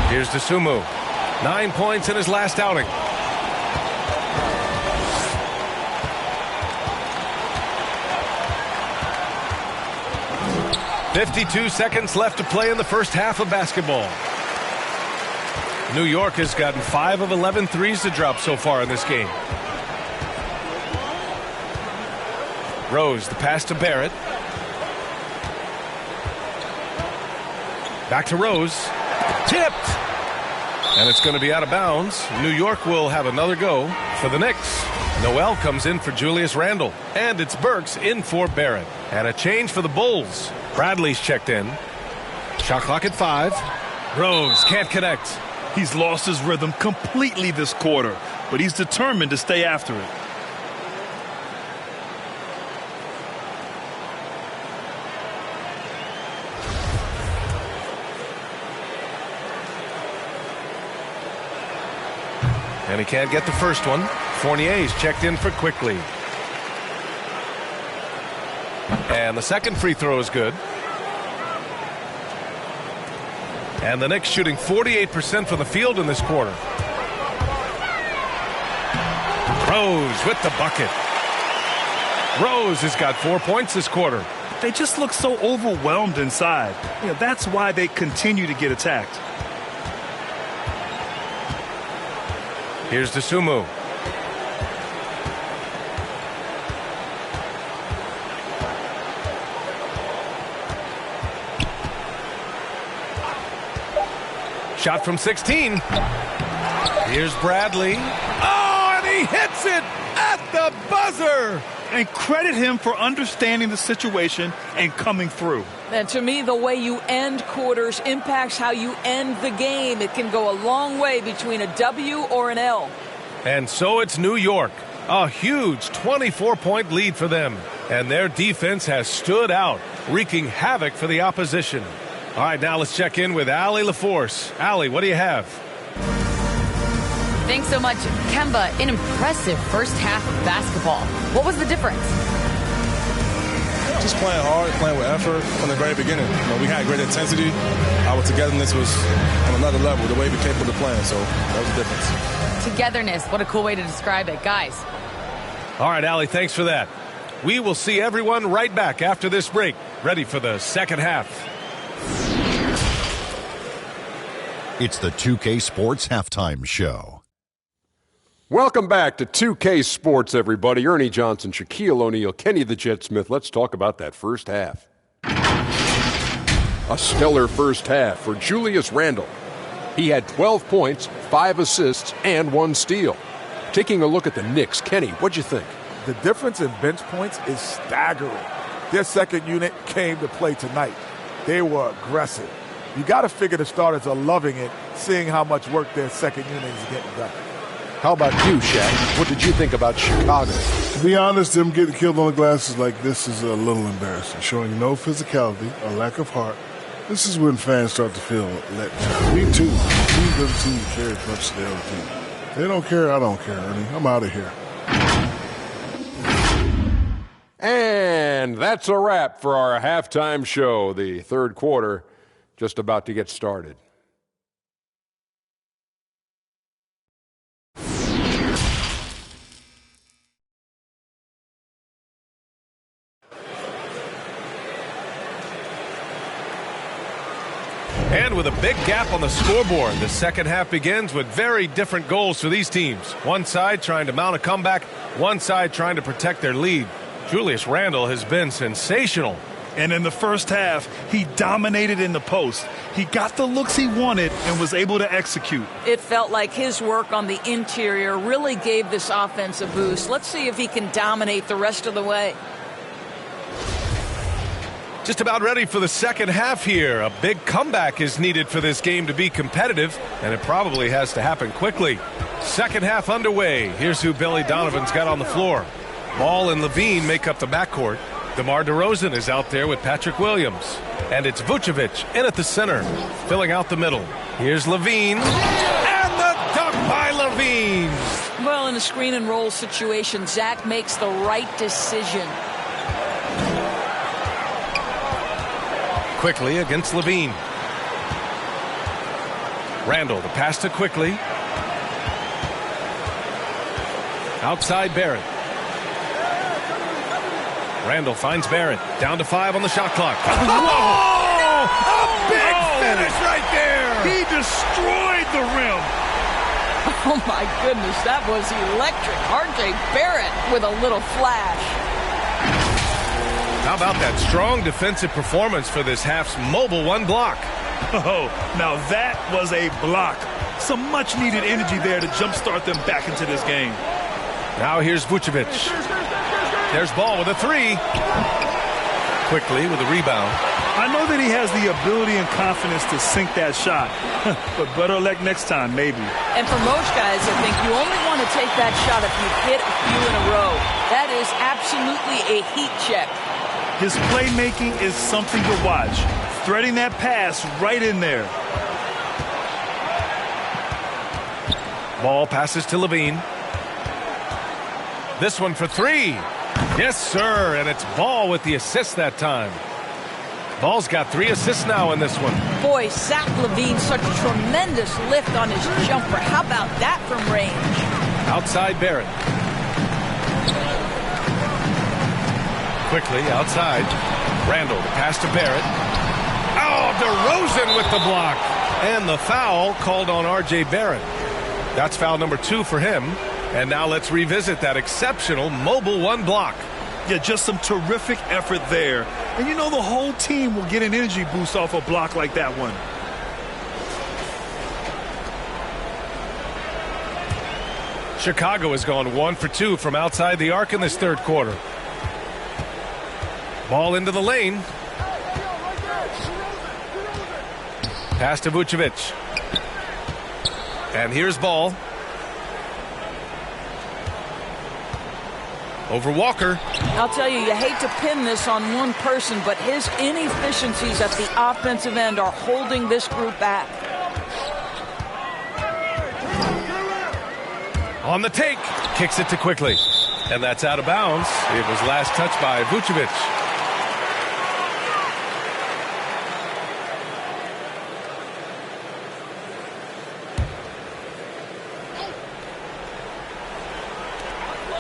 Here's Dosunmu. 9 points in his last outing. .52 seconds left to play in the first half of basketball. New York has gotten 5 of 11 threes to drop so far in this game. Rose, the pass to Barrett. Back to Rose. Tipped. And it's going to be out of bounds. New York will have another go for the Knicks. Noel comes in for Julius Randle. And it's Burks in for Barrett. And a change for the Bulls. Bradley's checked in. Shot clock at 5. Rose can't connect. He's lost his rhythm completely this quarter, but he's determined to stay after it. And he can't get the first one. Fournier's checked in for Quickly. And the second free throw is good. And the Knicks shooting 48% from the field in this quarter. Rose with the bucket. Rose has got 4 points this quarter. They just look so overwhelmed inside. That's why they continue to get attacked. Here's Dosunmu. Shot from 16. Here's Bradley. Oh, and he hits it at the buzzer. And credit him for understanding the situation and coming through. And to me, the way you end quarters impacts how you end the game. It can go a long way between a W or an L. And so it's New York. A huge 24-point lead for them. And their defense has stood out, wreaking havoc for the opposition. All right, now let's check in with Allie LaForce. Allie, what do you have? Thanks so much, Kemba. An impressive first half of basketball. What was the difference? Just playing hard, playing with effort from the very beginning. We had great intensity. Our togetherness was on another level, the way we capable of playing, so that was the difference. Togetherness, what a cool way to describe it. Guys. All right, Allie, thanks for that. We will see everyone right back after this break, ready for the second half. It's the 2K Sports Halftime Show. Welcome back to 2K Sports, everybody. Ernie Johnson, Shaquille O'Neal, Kenny the Jet Smith. Let's talk about that first half. A stellar first half for Julius Randle. He had 12 points, 5 assists, and 1 steal. Taking a look at the Knicks, Kenny, what'd you think? The difference in bench points is staggering. Their second unit came to play tonight. They were aggressive. You got to figure the starters are loving it, seeing how much work their second unit is getting done. How about you, Shaq? What did you think about Chicago? To be honest, them getting killed on the glass like this is a little embarrassing, showing no physicality, a lack of heart. This is when fans start to feel let down. Me too. Team doesn't seem to care as much as the other team. They don't care, I don't care, Ernie. I'm out of here. And that's a wrap for our halftime show. The third quarter just about to get started. And with a big gap on the scoreboard, the second half begins with very different goals for these teams. One side trying to mount a comeback, one side trying to protect their lead. Julius Randle has been sensational. And in the first half, he dominated in the post. He got the looks he wanted and was able to execute. It felt like his work on the interior really gave this offense a boost. Let's see if he can dominate the rest of the way. Just about ready for the second half here. A big comeback is needed for this game to be competitive, and it probably has to happen quickly. Second half underway. Here's who Billy Donovan's got on the floor. Ball and Levine make up the backcourt. DeMar DeRozan is out there with Patrick Williams. And it's Vucevic in at the center, filling out the middle. Here's Levine. And the dunk by Levine. Well, in a screen and roll situation, Zach makes the right decision. Quickly against Levine. Randall, the pass to Quickly. Outside Barrett. Randall finds Barrett. Down to 5 on the shot clock. Oh! A big finish right there. He destroyed the rim. Oh, my goodness, that was electric. R.J. Barrett with a little flash. How about that strong defensive performance for this half's mobile one block? Oh, now that was a block. Some much-needed energy there to jumpstart them back into this game. Now here's Vucevic. There's Ball with a 3. Quickly with a rebound. I know that he has the ability and confidence to sink that shot, but better luck next time, maybe. And for most guys, I think you only want to take that shot if you've hit a few in a row. That is absolutely a heat check. His playmaking is something to watch. Threading that pass right in there. Ball passes to Levine. This one for 3. Yes, sir, and it's Ball with the assist that time. Ball's got 3 assists now in this one. Boy, Zach LaVine, such a tremendous lift on his jumper. How about that from range? Outside Barrett. Quickly outside. Randall, the pass to Barrett. Oh, DeRozan with the block. And the foul called on R.J. Barrett. That's foul number 2 for him. And now let's revisit that exceptional mobile one block. Yeah, just some terrific effort there. And you know the whole team will get an energy boost off a block like that one. Chicago has gone 1 for 2 from outside the arc in this third quarter. Ball into the lane. Pass to Vucevic. And here's Ball. Over Walker. I'll tell you, you hate to pin this on one person, but his inefficiencies at the offensive end are holding this group back. On the take. Kicks it to Quickly. And that's out of bounds. It was last touched by Vucevic.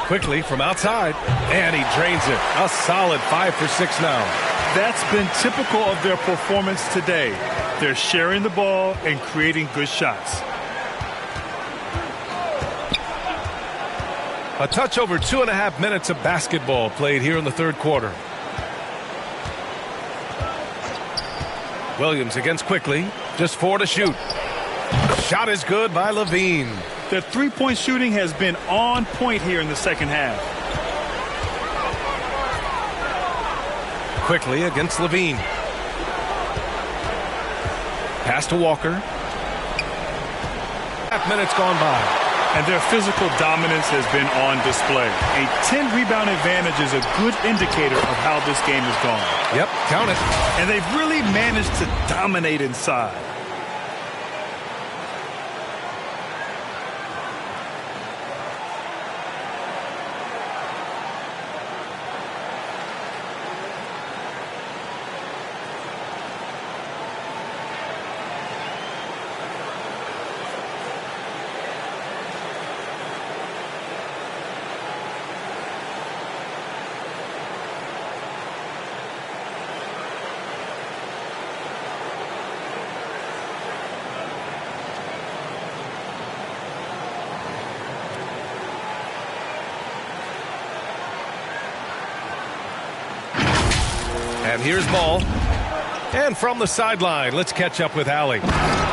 Quickly from outside, and he drains it. A solid 5 for 6 now. That's been typical of their performance today. They're sharing the ball and creating good shots. A touch over 2.5 minutes of basketball played here in the third quarter. Williams against Quickly, just 4 to shoot. Shot is good by Levine. Their three-point shooting has been on point here in the second half. Quickly against Levine. Pass to Walker. 5 minutes gone by. And their physical dominance has been on display. A 10-rebound advantage is a good indicator of how this game has gone. Yep, count it. And they've really managed to dominate inside. And here's Ball. And from the sideline, let's catch up with Allie.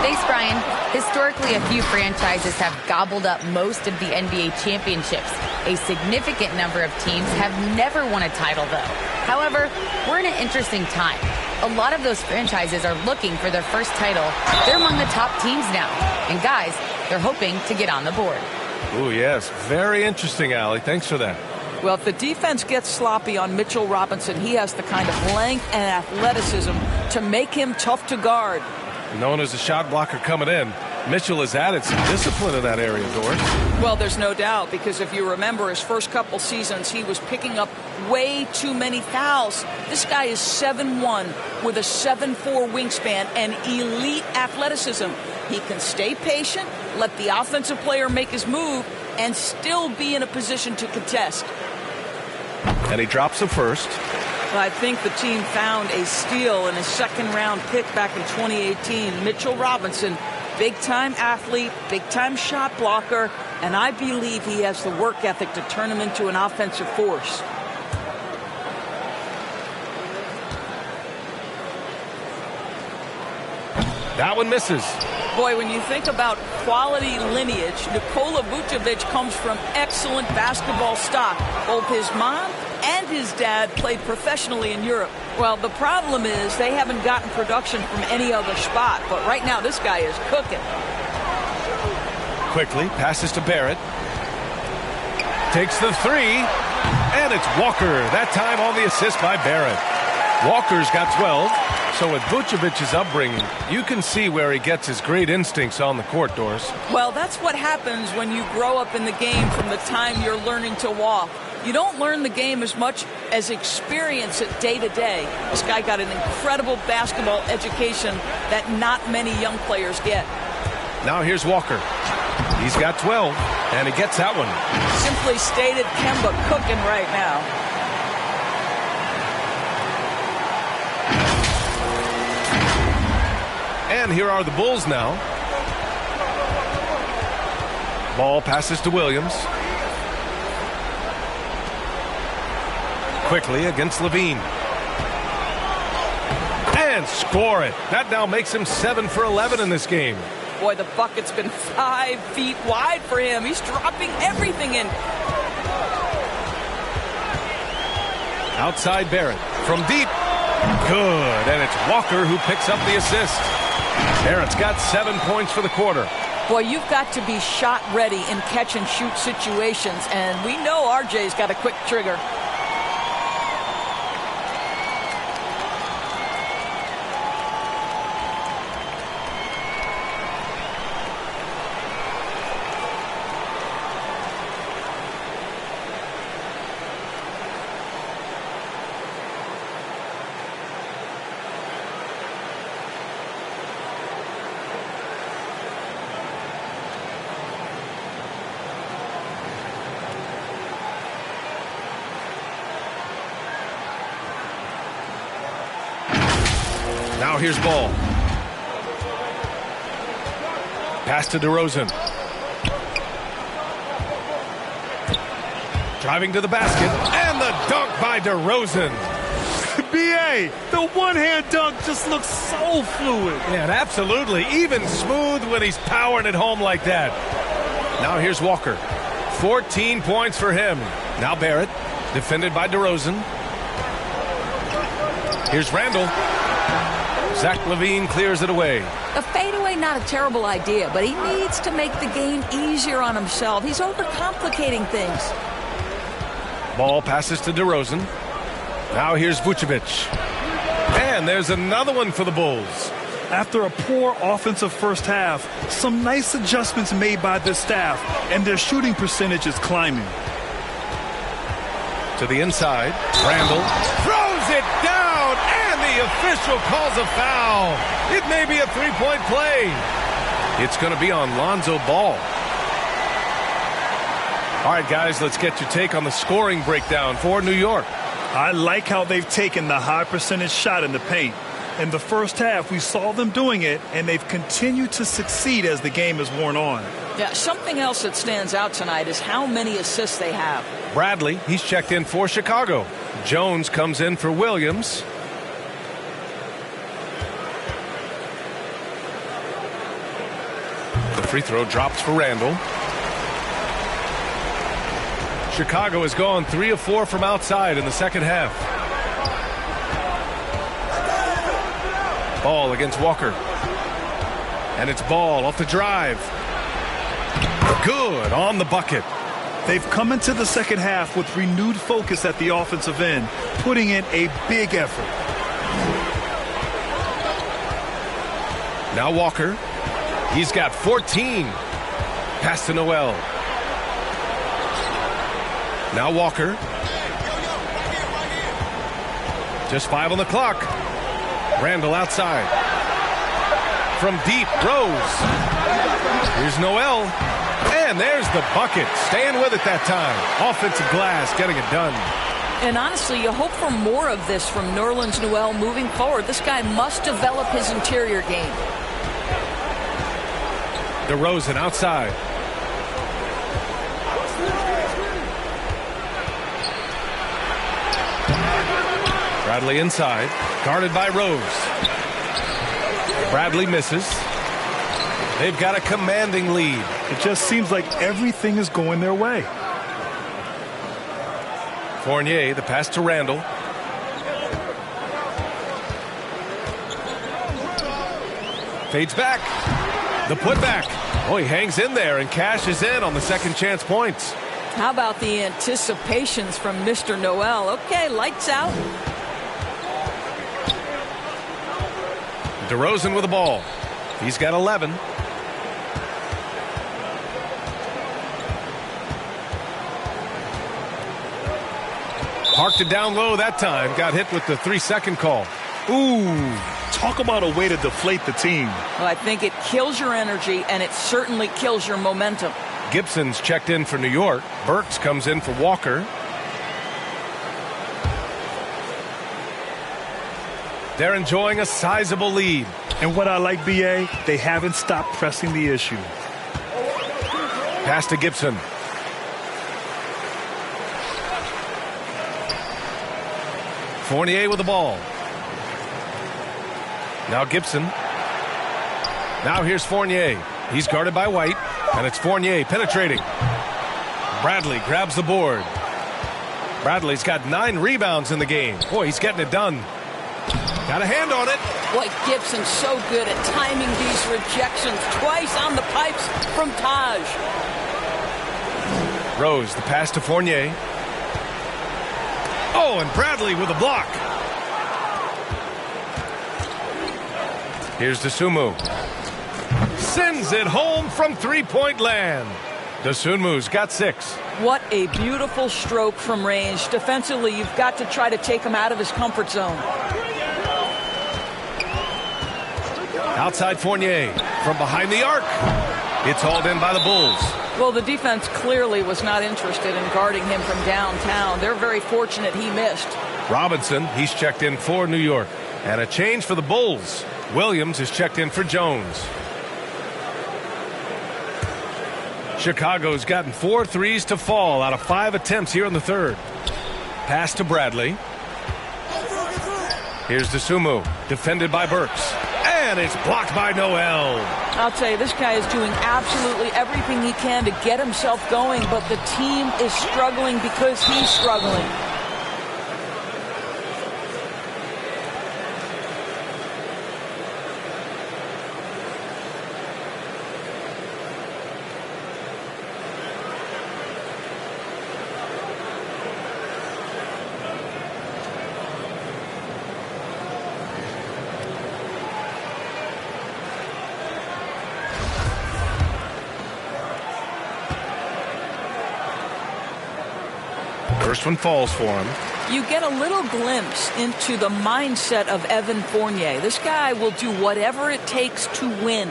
Thanks, Brian. Historically, a few franchises have gobbled up most of the NBA championships. A significant number of teams have never won a title, though. However, we're in an interesting time. A lot of those franchises are looking for their first title. They're among the top teams now. And guys, they're hoping to get on the board. Oh, yes. Very interesting, Allie. Thanks for that. Well, if the defense gets sloppy on Mitchell Robinson, he has the kind of length and athleticism to make him tough to guard. Known as a shot blocker coming in, Mitchell has added some discipline in that area, Doris. Well, there's no doubt, because if you remember his first couple seasons, he was picking up way too many fouls. This guy is 7'1" with a 7'4" wingspan and elite athleticism. He can stay patient, let the offensive player make his move, and still be in a position to contest. And he drops the first. I think the team found a steal in a second-round pick back in 2018. Mitchell Robinson, big-time athlete, big-time shot blocker, and I believe he has the work ethic to turn him into an offensive force. That one misses. Boy, when you think about quality lineage, Nikola Vucevic comes from excellent basketball stock. Both his mom and his dad played professionally in Europe. Well, the problem is they haven't gotten production from any other spot, but right now this guy is cooking. Quickly passes to Barrett. Takes the three, and it's Walker. That time on the assist by Barrett. Walker's got 12. So with Vucevic's upbringing, you can see where he gets his great instincts on the court, Doris. Well, that's what happens when you grow up in the game from the time you're learning to walk. You don't learn the game as much as experience it day to day. This guy got an incredible basketball education that not many young players get. Now here's Walker. He's got 12, and he gets that one. Simply stated, Kemba cooking right now. And here are the Bulls now. Ball passes to Williams. Quickly against Levine. And score it. That now makes him 7 for 11 in this game. Boy, the bucket's been 5 feet wide for him. He's dropping everything in. Outside Barrett. From deep. Good. And it's Walker who picks up the assist. Barrett's got 7 points for the quarter. Boy, you've got to be shot ready in catch-and-shoot situations, and we know RJ's got a quick trigger. Now here's Ball. Pass to DeRozan. Driving to the basket. And the dunk by DeRozan. B.A., the one-hand dunk just looks so fluid. Yeah, and absolutely. Even smooth when he's powering it home like that. Now here's Walker. 14 points for him. Now Barrett. Defended by DeRozan. Here's Randall. Zach LaVine clears it away. A fadeaway, not a terrible idea, but he needs to make the game easier on himself. He's overcomplicating things. Ball passes to DeRozan. Now here's Vucevic. And there's another one for the Bulls. After a poor offensive first half, some nice adjustments made by this staff, and their shooting percentage is climbing. To the inside, Randall throws it down, and the official calls a foul. It may be a three-point play. It's going to be on Lonzo Ball. All right, guys, let's get your take on the scoring breakdown for New York. I like how they've taken the high percentage shot in the paint. In the first half, we saw them doing it, and they've continued to succeed as the game has worn on. Yeah, something else that stands out tonight is how many assists they have. Bradley, he's checked in for Chicago. Jones comes in for Williams. Free throw drops for Randall. Chicago has gone 3 of 4 from outside in the second half. Ball against Walker. And it's Ball off the drive. Good on the bucket. They've come into the second half with renewed focus at the offensive end, putting in a big effort. Now Walker. He's got 14. Pass to Noel. Now Walker. Just 5 on the clock. Randall outside. From deep, Rose. Here's Noel. And there's the bucket. Staying with it that time. Offensive glass, getting it done. And honestly, you hope for more of this from Nerlens Noel moving forward. This guy must develop his interior game. DeRozan outside. Bradley inside, guarded by Rose. Bradley misses. They've got a commanding lead. It just seems like everything is going their way. Fournier, the pass to Randall. Fades back. The putback. Oh, he hangs in there and cashes in on the second chance points. How about the anticipations from Mr. Noel? Okay, lights out. DeRozan with the ball. He's got 11. Parked it down low that time. Got hit with the 3-second call. Ooh, talk about a way to deflate the team. Well, I think it kills your energy, and it certainly kills your momentum. Gibson's checked in for New York. Burks comes in for Walker. They're enjoying a sizable lead. And what I like, B.A., they haven't stopped pressing the issue. Pass to Gibson. Fournier with the ball. Now Gibson. Now here's Fournier. He's guarded by White, and it's Fournier penetrating. Bradley grabs the board. Bradley's got 9 rebounds in the game. Boy, he's getting it done. Got a hand on it. Boy, Gibson's so good at timing these rejections. Twice on the pipes from Taj. Rose, the pass to Fournier. Oh, and Bradley with a block. Here's Dosunmu. Sends it home from three-point land. Dosunmu's got 6. What a beautiful stroke from range. Defensively, you've got to try to take him out of his comfort zone. Outside Fournier from behind the arc. It's hauled in by the Bulls. Well, the defense clearly was not interested in guarding him from downtown. They're very fortunate he missed. Robinson, he's checked in for New York. And a change for the Bulls. Williams is checked in for Jones. Chicago's gotten 4 threes to fall out of 5 attempts here in the third. Pass to Bradley. Here's Dosunmu, defended by Burks. And it's blocked by Noel. I'll tell you, this guy is doing absolutely everything he can to get himself going, but the team is struggling because he's struggling. First one falls for him. You get a little glimpse into the mindset of Evan Fournier. This guy will do whatever it takes to win.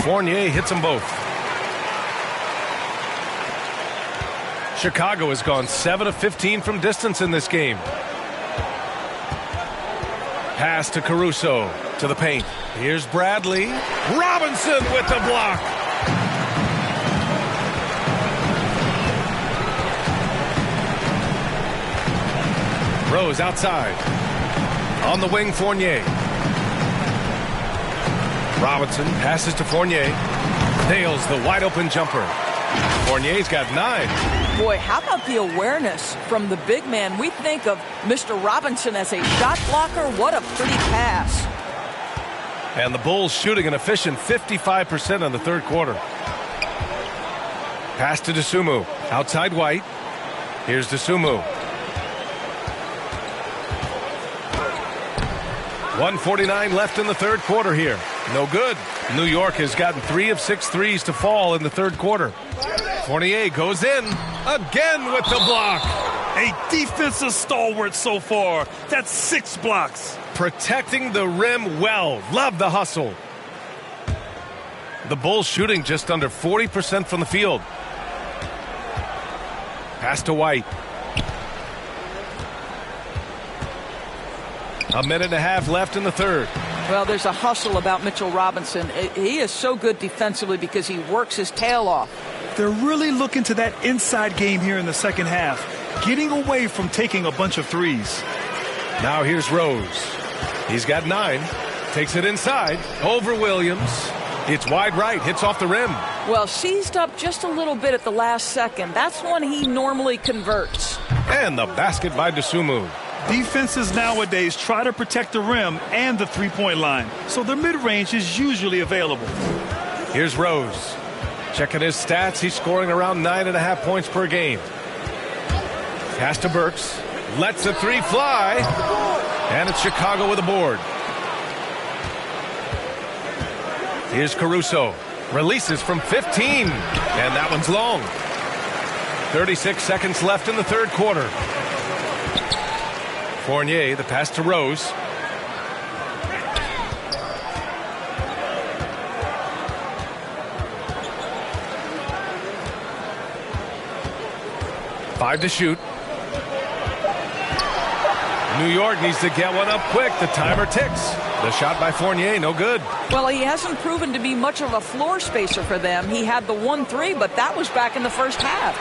Fournier hits them both. Chicago has gone 7 of 15 from distance in this game. Pass to Caruso, to the paint. Here's Bradley. Robinson with the block. Rose outside. On the wing, Fournier. Robinson passes to Fournier. Nails the wide-open jumper. Fournier's got 9. Boy, how about the awareness from the big man? We think of Mr. Robinson as a shot blocker. What a pretty pass. And the Bulls shooting an efficient 55% in the third quarter. Pass to Dosunmu. Outside White. Here's Dosunmu. 1:49 left in the third quarter here. No good. New York has gotten 3 of 6 threes to fall in the third quarter. Fournier goes in again with the block. A defensive stalwart so far. That's 6 blocks. Protecting the rim well. Love the hustle. The Bulls shooting just under 40% from the field. Pass to White. A minute and a half left in the third. Well, there's a hustle about Mitchell Robinson. He is so good defensively because he works his tail off. They're really looking to that inside game here in the second half, getting away from taking a bunch of threes. Now here's Rose. He's got 9. Takes it inside. Over Williams. It's wide right. Hits off the rim. Well, seized up just a little bit at the last second. That's when he normally converts. And the basket by Dosunmu. Defenses nowadays try to protect the rim and the three-point line, so the mid-range is usually available. Here's Rose. Checking his stats, he's scoring around 9.5 points per game. Pass to Burks. Lets the 3 fly. And it's Chicago with a board. Here's Caruso. Releases from 15. And that one's long. 36 seconds left in the third quarter. Fournier, the pass to Rose. Five to shoot. New York needs to get one up quick. The timer ticks. The shot by Fournier, no good. Well, he hasn't proven to be much of a floor spacer for them. He had the 1-3, but that was back in the first half.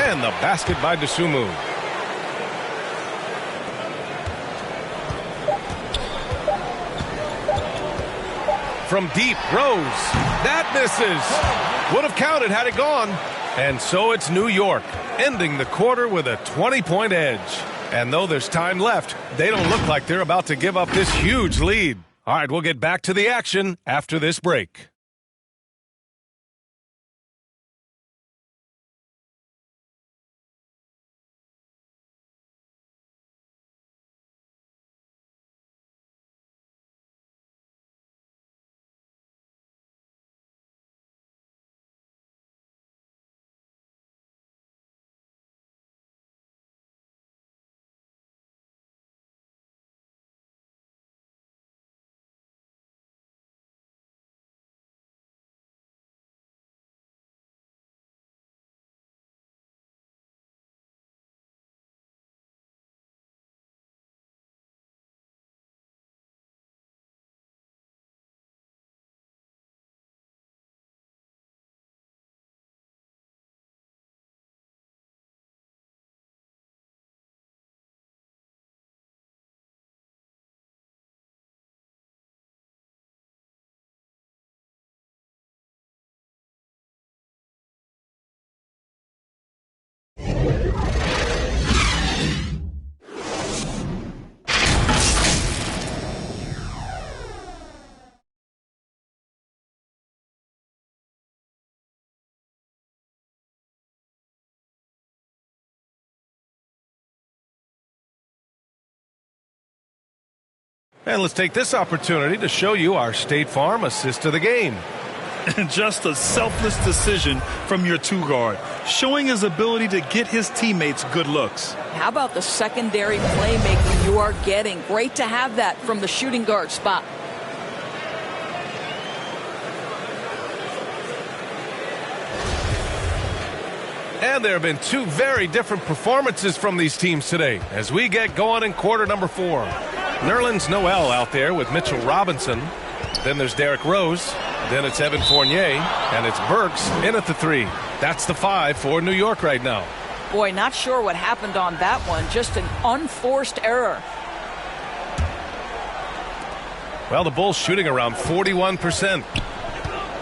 And the basket by Dosunmu. From deep, Rose. That misses. Would have counted had it gone. And so it's New York, ending the quarter with a 20-point edge. And though there's time left, they don't look like they're about to give up this huge lead. All right, we'll get back to the action after this break. And let's take this opportunity to show you our State Farm assist of the game. And just a selfless decision from your two-guard, showing his ability to get his teammates good looks. How about the secondary playmaking you are getting? Great to have that from the shooting guard spot. And there have been two very different performances from these teams today as we get going in quarter number 4. Nerlens Noel out there with Mitchell Robinson. Then there's Derrick Rose. Then it's Evan Fournier. And it's Burks in at the 3. That's the 5 for New York right now. Boy, not sure what happened on that one. Just an unforced error. Well, the Bulls shooting around 41%.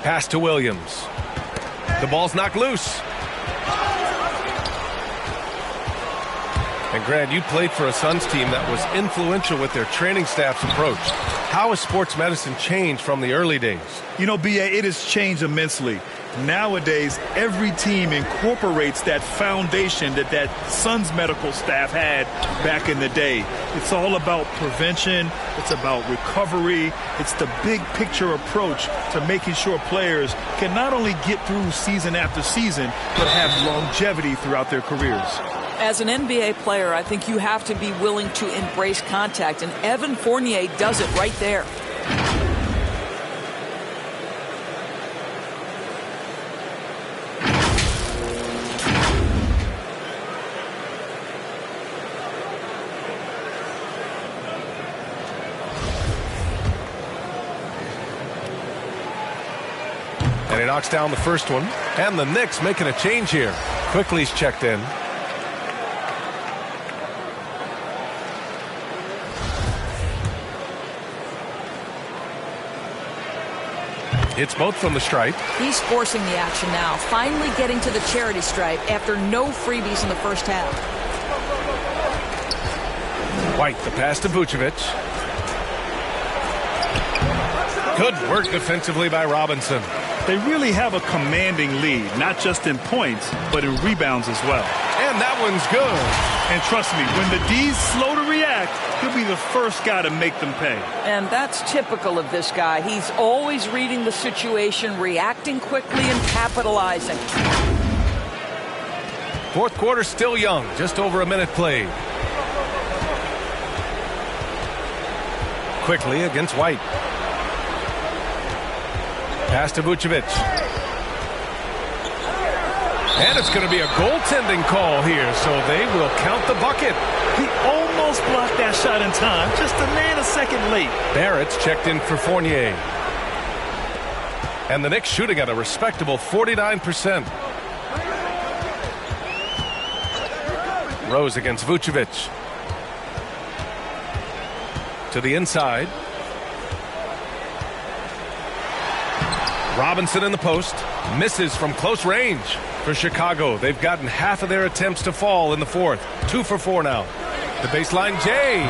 Pass to Williams. The ball's knocked loose. And Grant, you played for a Suns team that was influential with their training staff's approach. How has sports medicine changed from the early days? You know, B.A., it has changed immensely. Nowadays, every team incorporates that foundation that Suns medical staff had back in the day. It's all about prevention. It's about recovery. It's the big picture approach to making sure players can not only get through season after season, but have longevity throughout their careers. As an NBA player, I think you have to be willing to embrace contact, and Evan Fournier does it right there. And he knocks down the first one. And the Knicks making a change here. Quickly's checked in. It's both from the stripe. He's forcing the action now, finally getting to the charity stripe after no freebies in the first half. White, the pass to Vucevic. Good work defensively by Robinson. They really have a commanding lead, not just in points, but in rebounds as well. And that one's good. And trust me, when the D's slow to react, he'll be the first guy to make them pay. And that's typical of this guy. He's always reading the situation, reacting quickly and capitalizing. Fourth quarter still young, just over a minute played. Quickly against White. Pass to Vucevic. And it's going to be a goaltending call here, so they will count the bucket. He almost blocked that shot in time, just a nanosecond late. Barrett's checked in for Fournier. And the Knicks shooting at a respectable 49%. Rose against Vucevic. To the inside. Robinson in the post. Misses from close range for Chicago. They've gotten half of their attempts to fall in the fourth. 2 for 4 now. The baseline J.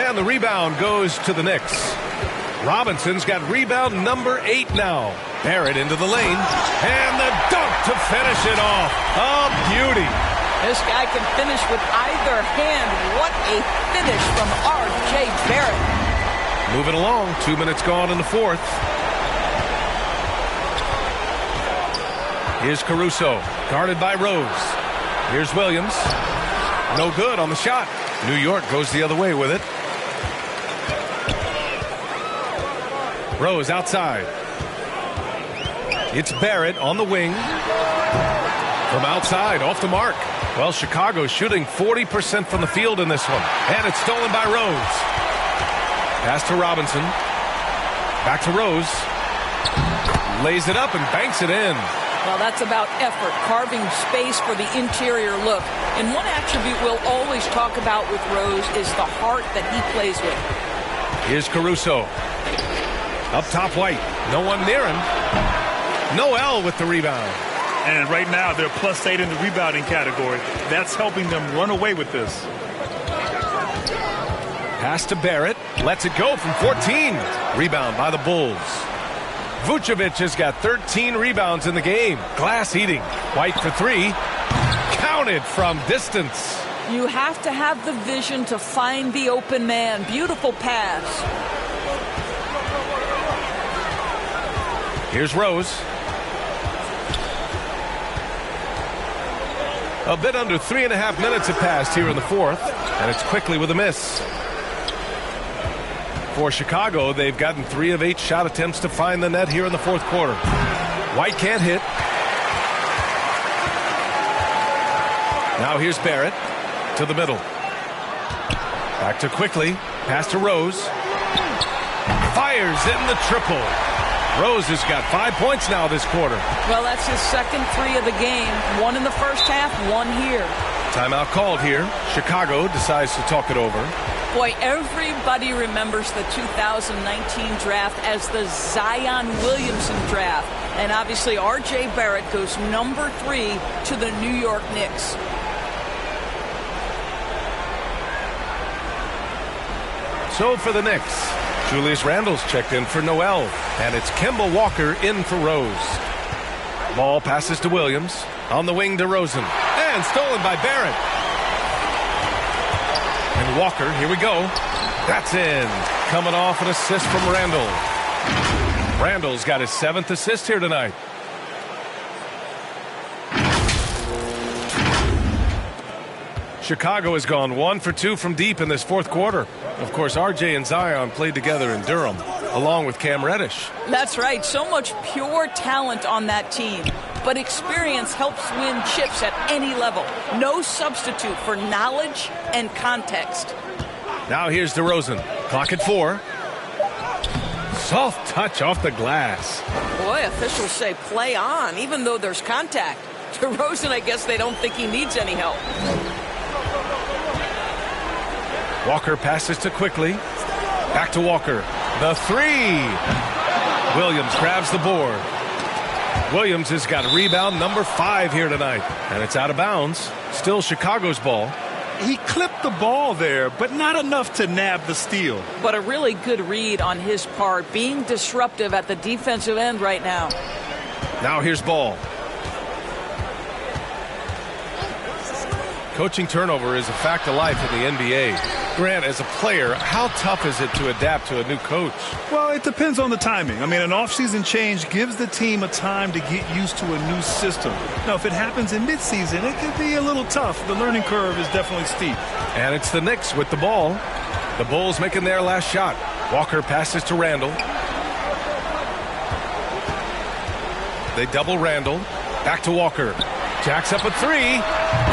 And the rebound goes to the Knicks. Robinson's got rebound number 8 now. Barrett into the lane. And the dunk to finish it off. A beauty. This guy can finish with either hand. What a finish from R.J. Barrett. Moving along. 2 minutes gone in the fourth. Here's Caruso, guarded by Rose. Here's Williams. No good on the shot. New York goes the other way with it. Rose outside. It's Barrett on the wing. From outside, off the mark. Well, Chicago's shooting 40% from the field in this one. And it's stolen by Rose. Pass to Robinson. Back to Rose. Lays it up and banks it in. Well, that's about effort, carving space for the interior look. And one attribute we'll always talk about with Rose is the heart that he plays with. Here's Caruso. Up top, White. No one near him. Noel with the rebound. And right now, they're +8 in the rebounding category. That's helping them run away with this. Pass to Barrett. Lets it go from 14. Rebound by the Bulls. Vucevic has got 13 rebounds in the game. Glass eating. White for 3. Counted from distance. You have to have the vision to find the open man. Beautiful pass. Here's Rose. A bit under 3.5 minutes have passed here in the fourth. And it's quickly with a miss. For Chicago, they've gotten 3 of 8 shot attempts to find the net here in the fourth quarter. White can't hit. Now here's Barrett to the middle. Back to Quickly. Pass to Rose. Fires in the triple. Rose has got 5 points now this quarter. Well, that's his second 3 of the game. 1 in the first half, 1 here. Timeout called here. Chicago decides to talk it over. Boy, everybody remembers the 2019 draft as the Zion Williamson draft. And obviously, R.J. Barrett goes number 3 to the New York Knicks. So for the Knicks, Julius Randle's checked in for Noel, and it's Kemba Walker in for Rose. Ball passes to Williams. On the wing to Rosen. And stolen by Barrett. And Walker, here we go. That's in. Coming off an assist from Randle. Randle's got his 7th assist here tonight. Chicago has gone 1 for 2 from deep in this fourth quarter. Of course, RJ and Zion played together in Durham, along with Cam Reddish. That's right. So much pure talent on that team. But experience helps win chips at any level. No substitute for knowledge and context. Now here's DeRozan. Clock at 4. Soft touch off the glass. Boy, officials say play on, even though there's contact. DeRozan, I guess they don't think he needs any help. Walker passes to Quickly. Back to Walker. The 3. Williams grabs the board. Williams has got rebound number 5 here tonight. And it's out of bounds. Still Chicago's ball. He clipped the ball there, but not enough to nab the steal. But a really good read on his part, being disruptive at the defensive end right now. Now here's Ball. Coaching turnover is a fact of life in the NBA. Grant, as a player, how tough is it to adapt to a new coach? Well, it depends on the timing. I mean, an offseason change gives the team a time to get used to a new system. Now, if it happens in midseason, it could be a little tough. The learning curve is definitely steep. And it's the Knicks with the ball. The Bulls making their last shot. Walker passes to Randle. They double Randle. Back to Walker. Jacks up a 3.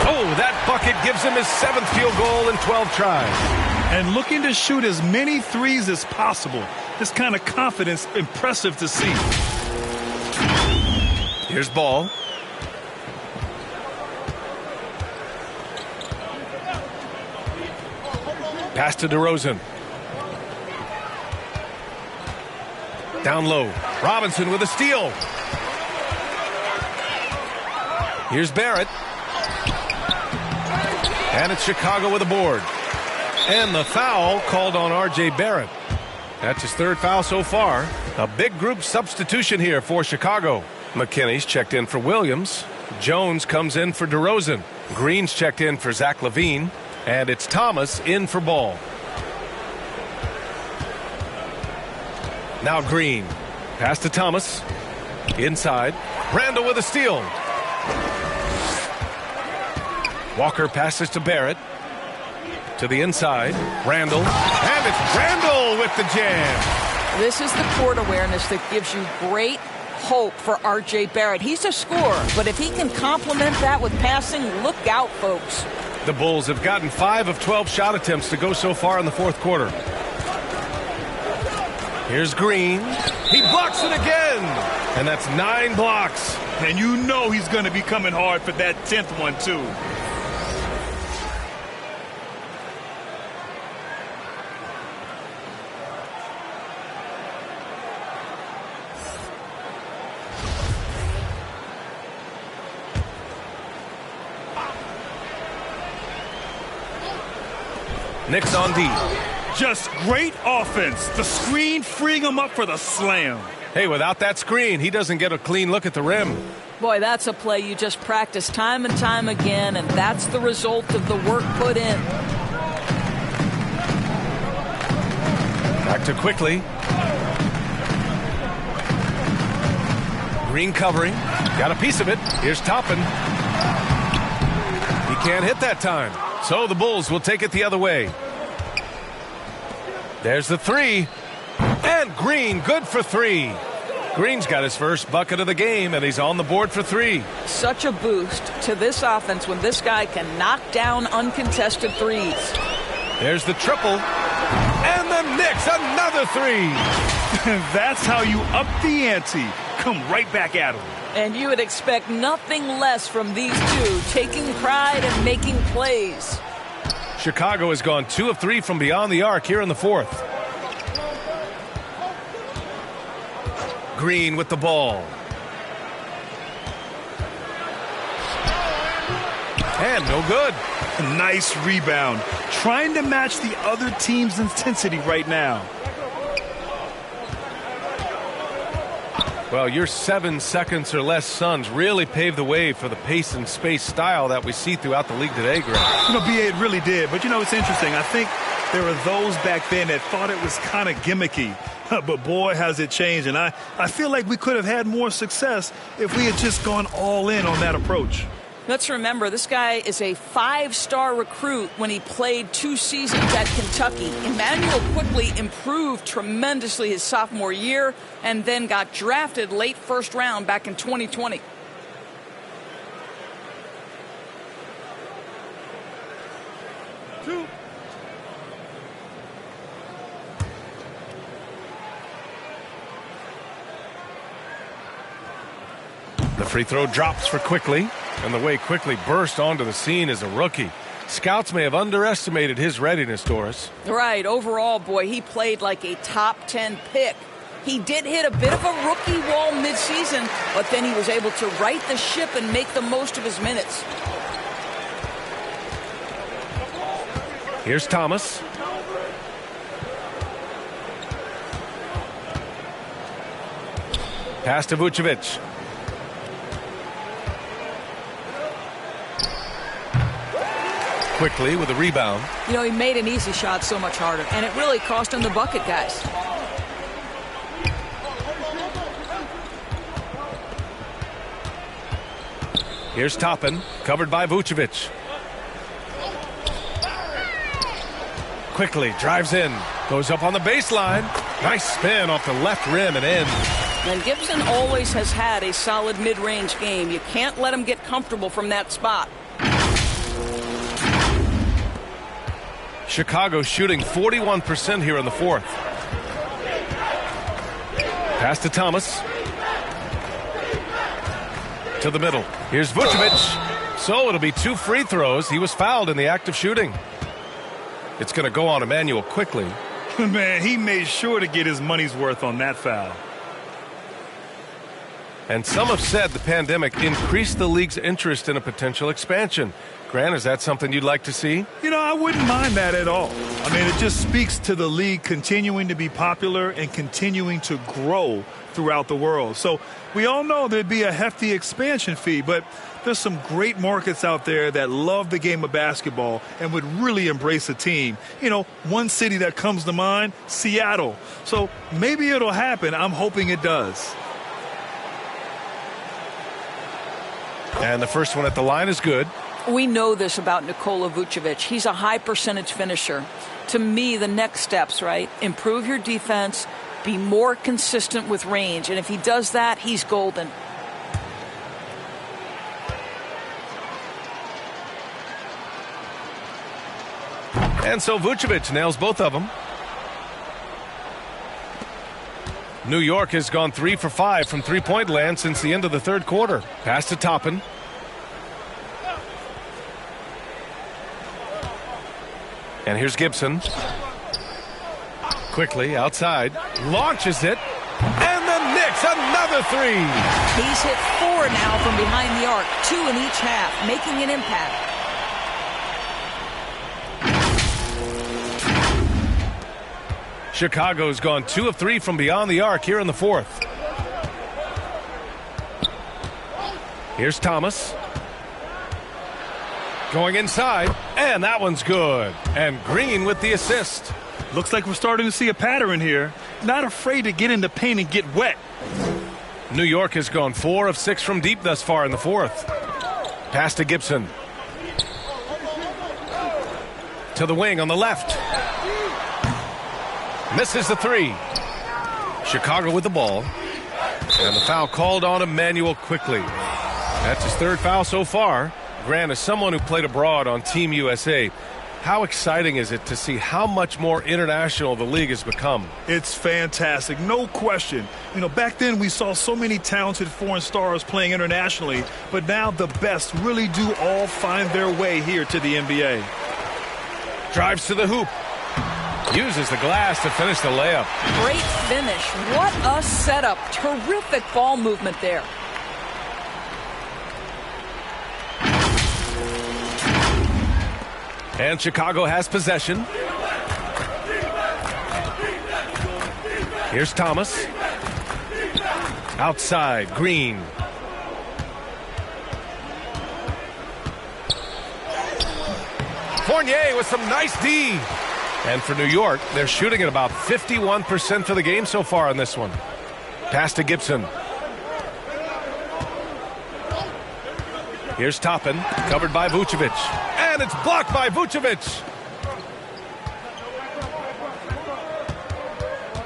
Oh, that bucket gives him his 7th field goal in 12 tries. And looking to shoot as many threes as possible. This kind of confidence, impressive to see. Here's Ball. Pass to DeRozan. Down low. Robinson with a steal. Here's Barrett. And it's Chicago with a board. And the foul called on R.J. Barrett. That's his 3rd foul so far. A big group substitution here for Chicago. McKinney's checked in for Williams. Jones comes in for DeRozan. Green's checked in for Zach LaVine. And it's Thomas in for Ball. Now Green. Pass to Thomas. Inside. Randle with a steal. Walker passes to Barrett. To the inside. Randle. And it's Randle with the jam. This is the court awareness that gives you great hope for R.J. Barrett. He's a scorer, but if he can complement that with passing, look out, folks. The Bulls have gotten 5 of 12 shot attempts to go so far in the fourth quarter. Here's Green. He blocks it again. And that's 9 blocks. And you know he's going to be coming hard for that 10th one, too. Knicks on D. Just great offense. The screen freeing him up for the slam. Hey, without that screen, he doesn't get a clean look at the rim. Boy, that's a play you just practice time and time again, and that's the result of the work put in. Back to Quickly. Green covering. Got a piece of it. Here's Toppin. He can't hit that time. So the Bulls will take it the other way. There's the 3. And Green, good for 3. Green's got his first bucket of the game, and he's on the board for 3. Such a boost to this offense when this guy can knock down uncontested threes. There's the triple. And the Knicks, another three. That's how you up the ante. Come right back at them. And you would expect nothing less from these two, taking pride and making plays. Chicago has gone 2 of 3 from beyond the arc here in the fourth. Green with the ball. And no good. Nice rebound. Trying to match the other team's intensity right now. Well, your 7 seconds or less Suns really paved the way for the pace and space style that we see throughout the league today, Greg. B.A., it really did. But, it's interesting. I think there were those back then that thought it was kind of gimmicky. But, boy, has it changed. And I feel like we could have had more success if we had just gone all in on that approach. Let's remember, this guy is a 5-star recruit when he played 2 seasons at Kentucky. Emmanuel quickly improved tremendously his sophomore year and then got drafted late first round back in 2020. The free throw drops for Quickly, and the way Quickly burst onto the scene as a rookie. Scouts may have underestimated his readiness, Doris. Right. Overall, boy, he played like a top 10 pick. He did hit a bit of a rookie wall midseason, but then he was able to right the ship and make the most of his minutes. Here's Thomas. Pass to Vucevic. Quickly with a rebound. He made an easy shot so much harder, and it really cost him the bucket, guys. Here's Toppin, covered by Vucevic. Quickly drives in, goes up on the baseline. Nice spin off the left rim and in. And Gibson always has had a solid mid-range game. You can't let him get comfortable from that spot. Chicago shooting 41% here in the fourth. Pass to Thomas. To the middle. Here's Vucevic. So it'll be 2 free throws. He was fouled in the act of shooting. It's going to go on Emmanuel Quickly. Man, he made sure to get his money's worth on that foul. And some have said the pandemic increased the league's interest in a potential expansion. Grant, is that something you'd like to see? I wouldn't mind that at all. It just speaks to the league continuing to be popular and continuing to grow throughout the world. So we all know there'd be a hefty expansion fee, but there's some great markets out there that love the game of basketball and would really embrace a team. One city that comes to mind, Seattle. So maybe it'll happen. I'm hoping it does. And the first one at the line is good. We know this about Nikola Vucevic. He's a high percentage finisher. To me, the next steps, right? Improve your defense, be more consistent with range. And if he does that, he's golden. And so Vucevic nails both of them. New York has gone 3 for 5 from three-point land since the end of the third quarter. Pass to Toppin. And here's Gibson. Quickly outside. Launches it. And the Knicks, another 3. He's hit 4 now from behind the arc. 2 in each half, making an impact. Chicago's gone 2 of 3 from beyond the arc here in the fourth. Here's Thomas. Going inside, and that one's good. And Green with the assist. Looks like we're starting to see a pattern here. Not afraid to get in the paint and get wet. New York has gone 4 of 6 from deep thus far in the fourth. Pass to Gibson. To the wing on the left. Misses the 3. Chicago with the ball. And the foul called on Emmanuel Quickly. That's his 3rd foul so far. Grant, as someone who played abroad on Team USA, How exciting is it to see how much more international the league has become? It's fantastic, no question. You know, back then we saw so many talented foreign stars playing internationally, but now the best really do all find their way here to the NBA. Drives to the hoop. Uses the glass to finish the layup. Great finish. What a setup. Terrific ball movement there. And Chicago has possession. Here's Thomas. Outside, Green. Fournier with some nice D. And for New York, they're shooting at about 51% for the game so far on this one. Pass to Gibson. Here's Toppin, covered by Vucevic. And it's blocked by Vucevic.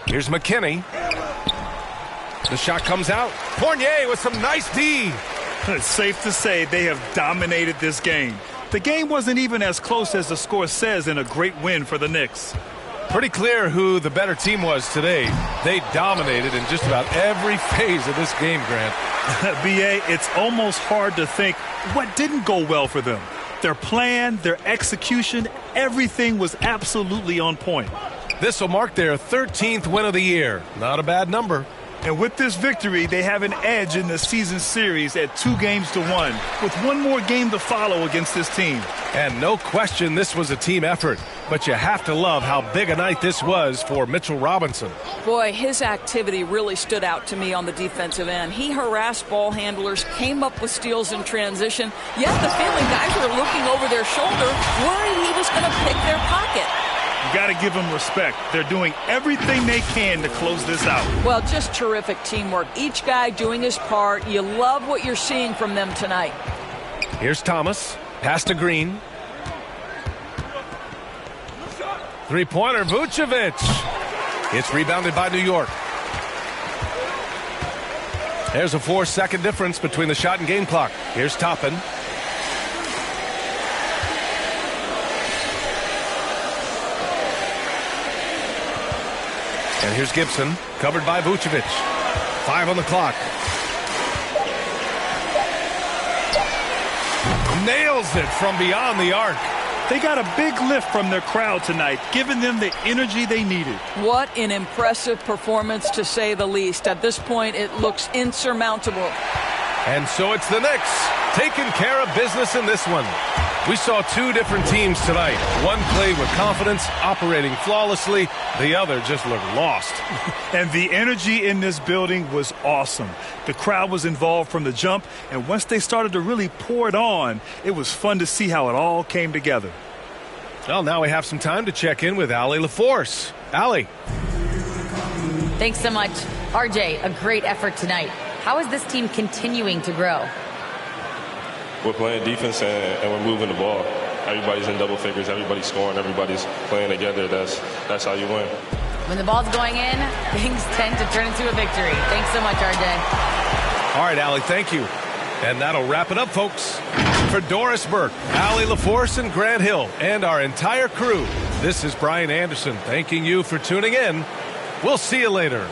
Here's McKinney. The shot comes out. Fournier with some nice D. It's safe to say they have dominated this game. The game wasn't even as close as the score says in a great win for the Knicks. Pretty clear who the better team was today. They dominated in just about every phase of this game, Grant. B.A., it's almost hard to think what didn't go well for them. Their plan, their execution, everything was absolutely on point. This will mark their 13th win of the year. Not a bad number. And with this victory, they have an edge in the season series at 2-1, with one more game to follow against this team. And no question this was a team effort. But you have to love how big a night this was for Mitchell Robinson. Boy, his activity really stood out to me on the defensive end. He harassed ball handlers, came up with steals in transition, yet the feeling guys were looking over their shoulder, worried he was going to pick their pocket. You got to give them respect. They're doing everything they can to close this out. Well, just terrific teamwork. Each guy doing his part. You love what you're seeing from them tonight. Here's Thomas. Pass to Green. Three-pointer, Vucevic. It's rebounded by New York. There's a 4-second difference between the shot and game clock. Here's Toppin. And here's Gibson, covered by Vucevic. 5 on the clock. Nails it from beyond the arc. They got a big lift from their crowd tonight, giving them the energy they needed. What an impressive performance, to say the least. At this point, it looks insurmountable. And so it's the Knicks taking care of business in this one. We saw two different teams tonight. One played with confidence, operating flawlessly. The other just looked lost. And the energy in this building was awesome. The crowd was involved from the jump, and once they started to really pour it on, it was fun to see how it all came together. Well, now we have some time to check in with Allie LaForce. Allie. Thanks so much. RJ, a great effort tonight. How is this team continuing to grow? We're playing defense and we're moving the ball. Everybody's in double figures. Everybody's scoring. Everybody's playing together. That's how you win. When the ball's going in, things tend to turn into a victory. Thanks so much, RJ. All right, Allie, thank you. And that'll wrap it up, folks. For Doris Burke, Allie LaForce, and Grant Hill, and our entire crew, this is Brian Anderson thanking you for tuning in. We'll see you later.